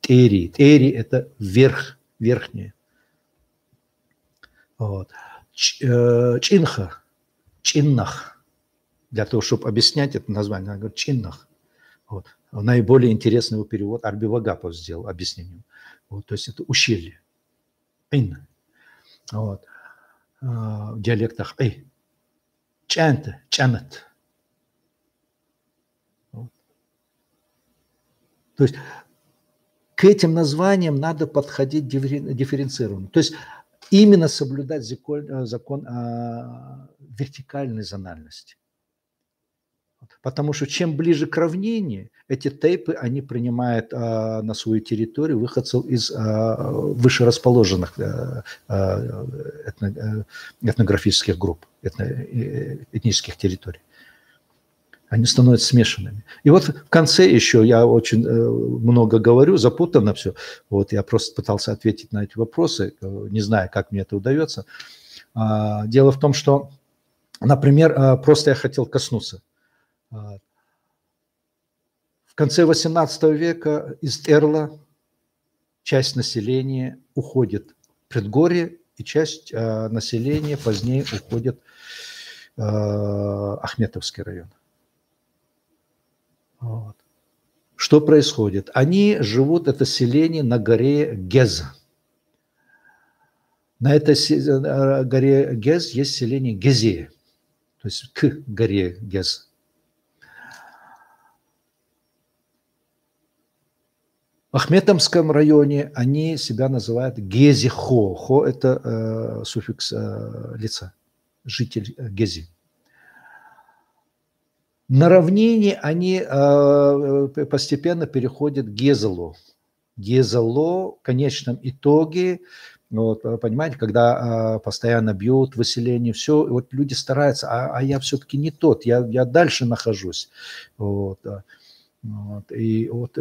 Тери – это верхнее. Вот. Чинха, Чиннах, для того, чтобы объяснять это название, она говорит Чиннах. Вот. Наиболее интересный его перевод Арби Вагапов сделал объяснением. Вот, то есть это ущелье. Ин. Вот. В диалектах эй. Чанта, чанат. Вот. То есть к этим названиям надо подходить дифференцированно. То есть именно соблюдать закон о вертикальной зональности. Потому что чем ближе к равнине, эти тейпы, они принимают на свою территорию выходцев из выше расположенных этнографических групп, этнических территорий. Они становятся смешанными. И вот в конце еще, я очень много говорю, запутанно все. Вот я просто пытался ответить на эти вопросы, не знаю, как мне это удается. Дело в том, что, например, просто я хотел коснуться. В конце XVIII века из Терла часть населения уходит в предгорье, и часть населения позднее уходит в Ахметовский район. Вот. Что происходит? Они живут, это селение, на горе Гез. На этой горе Гез есть селение Гезея, то есть к горе Гез. В Ахметовском районе они себя называют Гези-хо. Хо – это суффикс лица, житель Гези. На равнине они постепенно переходят к Гезелу. Гезело в конечном итоге, вот, понимаете, когда постоянно бьют, выселение, все, вот люди стараются, а я все-таки не тот, я дальше нахожусь. Вот. Вот, и вот,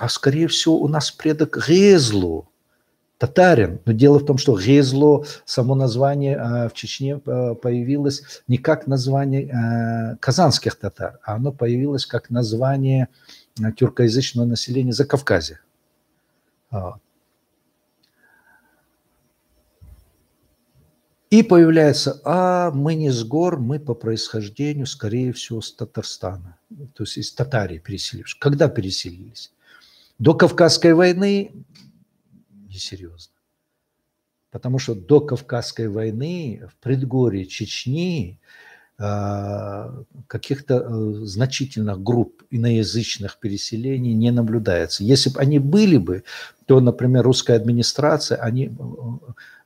скорее всего, у нас предок Гезлу, татарин. Но дело в том, что Гезло, само название в Чечне появилось не как название казанских татар, а оно появилось как название тюркоязычного населения Закавказья. И появляется, мы не с гор, мы по происхождению, скорее всего, с Татарстана, то есть из Татарии переселились. Когда переселились? До Кавказской войны несерьезно. Потому что до Кавказской войны в предгорье Чечни каких-то значительных групп иноязычных переселений не наблюдается. Если бы они были бы, то, например, русская администрация, они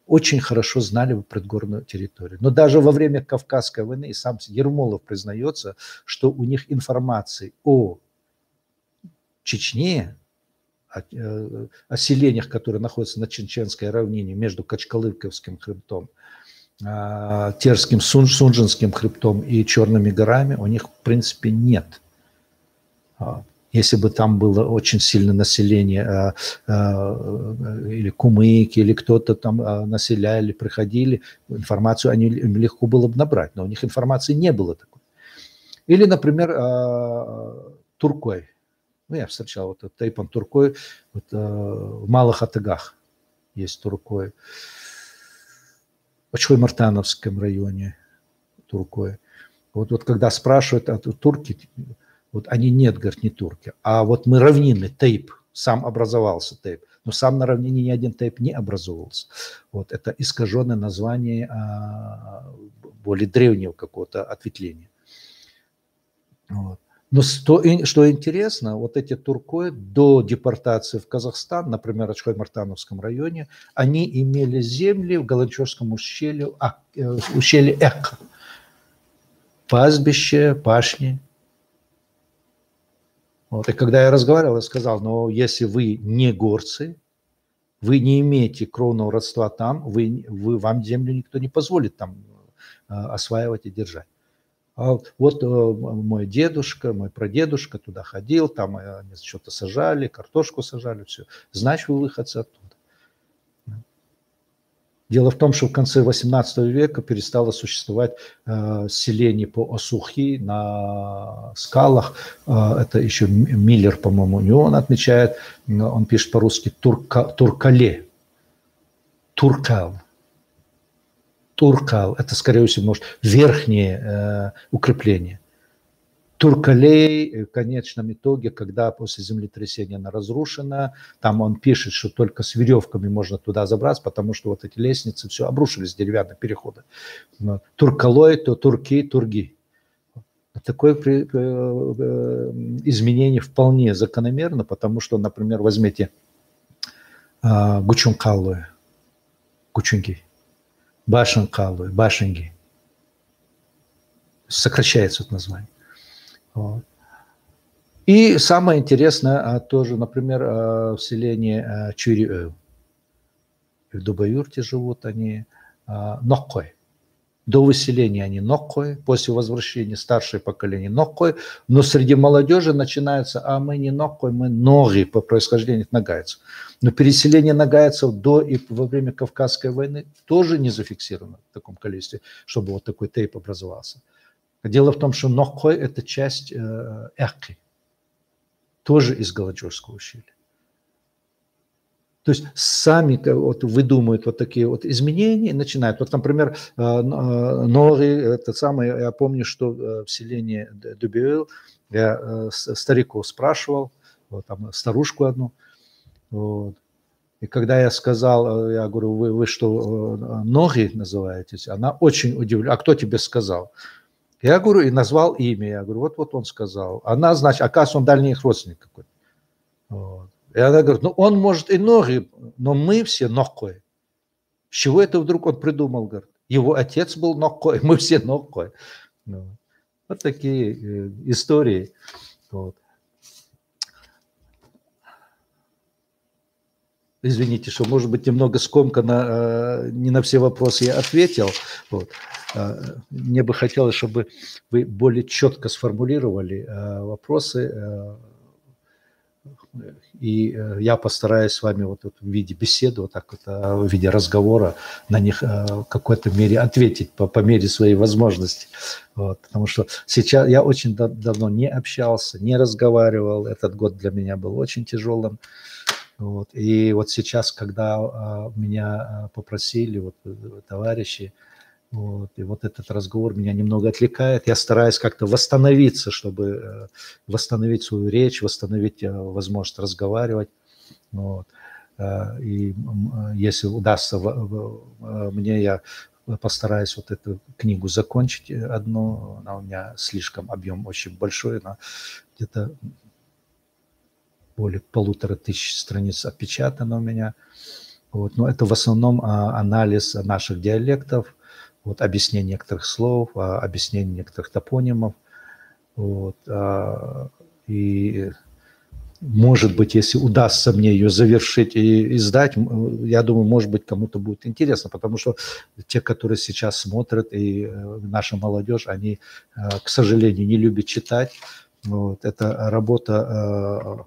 очень хорошо знали бы предгорную территорию. Но даже во время Кавказской войны, и сам Ермолов признается, что у них информации о Чечне, о селениях, которые находятся на Чеченской равнине между Качкалыковским хребтом, Терским, Сунжинским хребтом и Черными горами, у них, в принципе, нет. Если бы там было очень сильное население, или кумыки, или кто-то там населяли, приходили, информацию им легко было бы набрать, но у них информации не было такой. Или, например, Туркой. Ну, я встречал вот этот Тейпан Туркой, вот, в Малых Атыгах есть Туркой. В Очхой-Мартановском районе Туркой. Вот когда спрашивают, турки, вот они нет, говорят, не турки. А вот мы равнинный Тейп, сам образовался Тейп. Но сам на равнине ни один Тейп не образовывался. Вот это искаженное название более древнего какого-то ответвления. Вот. Но что интересно, вот эти туркои до депортации в Казахстан, например, в Очхой-Мартановском районе, они имели земли в Галанчевском ущелье, ущелье Эк, пастбище, пашни. Вот. И когда я разговаривал, я сказал, но если вы не горцы, вы не имеете кровного родства там, вам землю никто не позволит там осваивать и держать. Вот мой дедушка, мой прадедушка туда ходил, там они что-то сажали, картошку сажали, все. Значит, вы выходцы оттуда. Дело в том, что в конце 18 века перестало существовать селение по Осухи на скалах. Это еще Миллер, по-моему, не он отмечает. Он пишет по-русски Туркале. Туркал. Туркал, это, скорее всего, может, верхнее укрепление. Туркалей в конечном итоге, когда после землетрясения она разрушена, там он пишет, что только с веревками можно туда забраться, потому что вот эти лестницы все обрушились, деревянные переходы. Туркалой, то турки, турги. Такое изменение вполне закономерно, потому что, например, возьмите Гучункаллы, Гучунги. Башенкалы, Башенги. Сокращается это название. Вот. И самое интересное тоже, например, в селении Чуриö. В Дубаюрте живут они Ноккой. До выселения они Ноккой, после возвращения старшее поколение Ноккой, но среди молодежи начинается, а мы не Ноккой, мы Ноги, по происхождению нагайцев. Но переселение нагайцев до и во время Кавказской войны тоже не зафиксировано в таком количестве, чтобы вот такой тейп образовался. Дело в том, что Ноккой – это часть Эрки, тоже из Галанчевского ущелья. То есть сами вот выдумывают вот такие вот изменения и начинают. Вот, например, Нори, это самое, я помню, что в селении Дубюэл я стариков спрашивал, вот, там, старушку одну, вот, и когда я сказал, я говорю, вы что, Нори называетесь? Она очень удивлена, а кто тебе сказал? Я говорю, и назвал имя, я говорю, вот он сказал. Она, значит, оказывается, он дальний их родственник какой-то. Вот. И она говорит, ну он может и Ноги, но мы все Ноккой. С чего это вдруг он придумал? Говорит, его отец был Ноккой, мы все Ноккой. Вот такие истории. Вот. Извините, что, может быть, немного скомканно, не на все вопросы я ответил. Вот. Мне бы хотелось, чтобы вы более четко сформулировали вопросы, и я постараюсь с вами вот в виде беседы, вот так вот, в виде разговора на них в какой-то мере ответить по мере своей возможности. Вот. Потому что сейчас я очень давно не общался, не разговаривал. Этот год для меня был очень тяжелым. Вот. И вот сейчас, когда меня попросили вот, товарищи Вот. И вот этот разговор меня немного отвлекает. Я стараюсь как-то восстановиться, чтобы восстановить свою речь, восстановить возможность разговаривать. Вот. И если удастся мне, я постараюсь вот эту книгу закончить одну. Она у меня слишком объем очень большой, она где-то более 1500 страниц опечатана у меня. Вот. Но это в основном анализ наших диалектов, вот, объяснение некоторых слов, объяснение некоторых топонимов. Вот. И, может быть, если удастся мне ее завершить и издать, я думаю, может быть, кому-то будет интересно, потому что те, которые сейчас смотрят, и наша молодежь, они, к сожалению, не любят читать. Вот. Это работа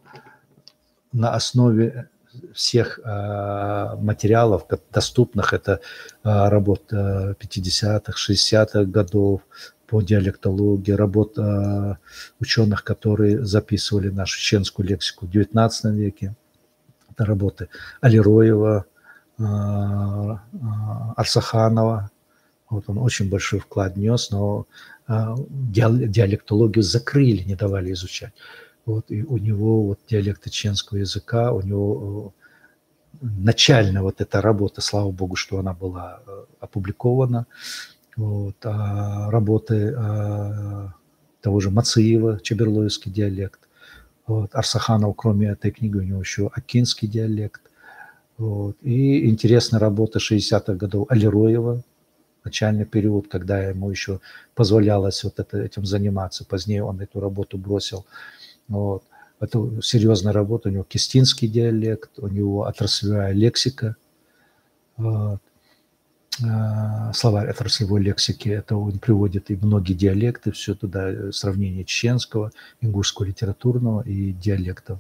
на основе всех материалов, доступных. Это работа 50-х, 60-х годов по диалектологии, работа ученых, которые записывали нашу чеченскую лексику в XIX веке. Это работы Алироева, Арсаханова. Вот он очень большой вклад внес, но диалектологию закрыли, не давали изучать. Вот, и у него вот диалекты чеченского языка, у него начальная вот эта работа, слава богу, что она была опубликована. Вот, работы того же Мациева, чеберлоевский диалект. Вот, Арсаханов, кроме этой книги, у него еще акинский диалект. Вот, и интересная работа 60-х годов Алироева, начальный период, когда ему еще позволялось вот этим заниматься. Позднее он эту работу бросил. Вот. Это серьезная работа. У него кистинский диалект, у него отраслевая лексика. Вот. Словарь отраслевой лексики, это он приводит и многие диалекты, все туда, сравнение чеченского, ингушского литературного и диалектов.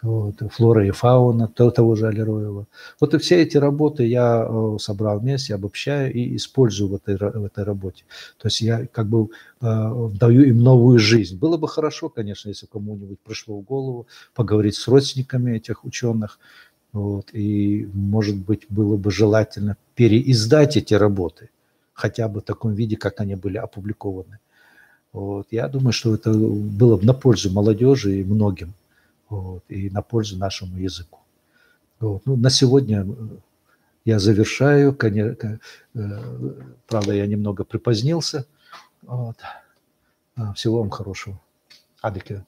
Вот. Флора и фауна того же Алироева. Вот и все эти работы я собрал вместе, обобщаю и использую в этой работе. То есть я как бы даю им новую жизнь. Было бы хорошо, конечно, если кому-нибудь пришло в голову поговорить с родственниками этих ученых. Вот, и, может быть, было бы желательно переиздать эти работы, хотя бы в таком виде, как они были опубликованы. Вот. Я думаю, что это было бы на пользу молодежи и многим, вот, и на пользу нашему языку. Вот. Ну, на сегодня я завершаю. Правда, я немного припозднился. Вот. Всего вам хорошего. Адыке.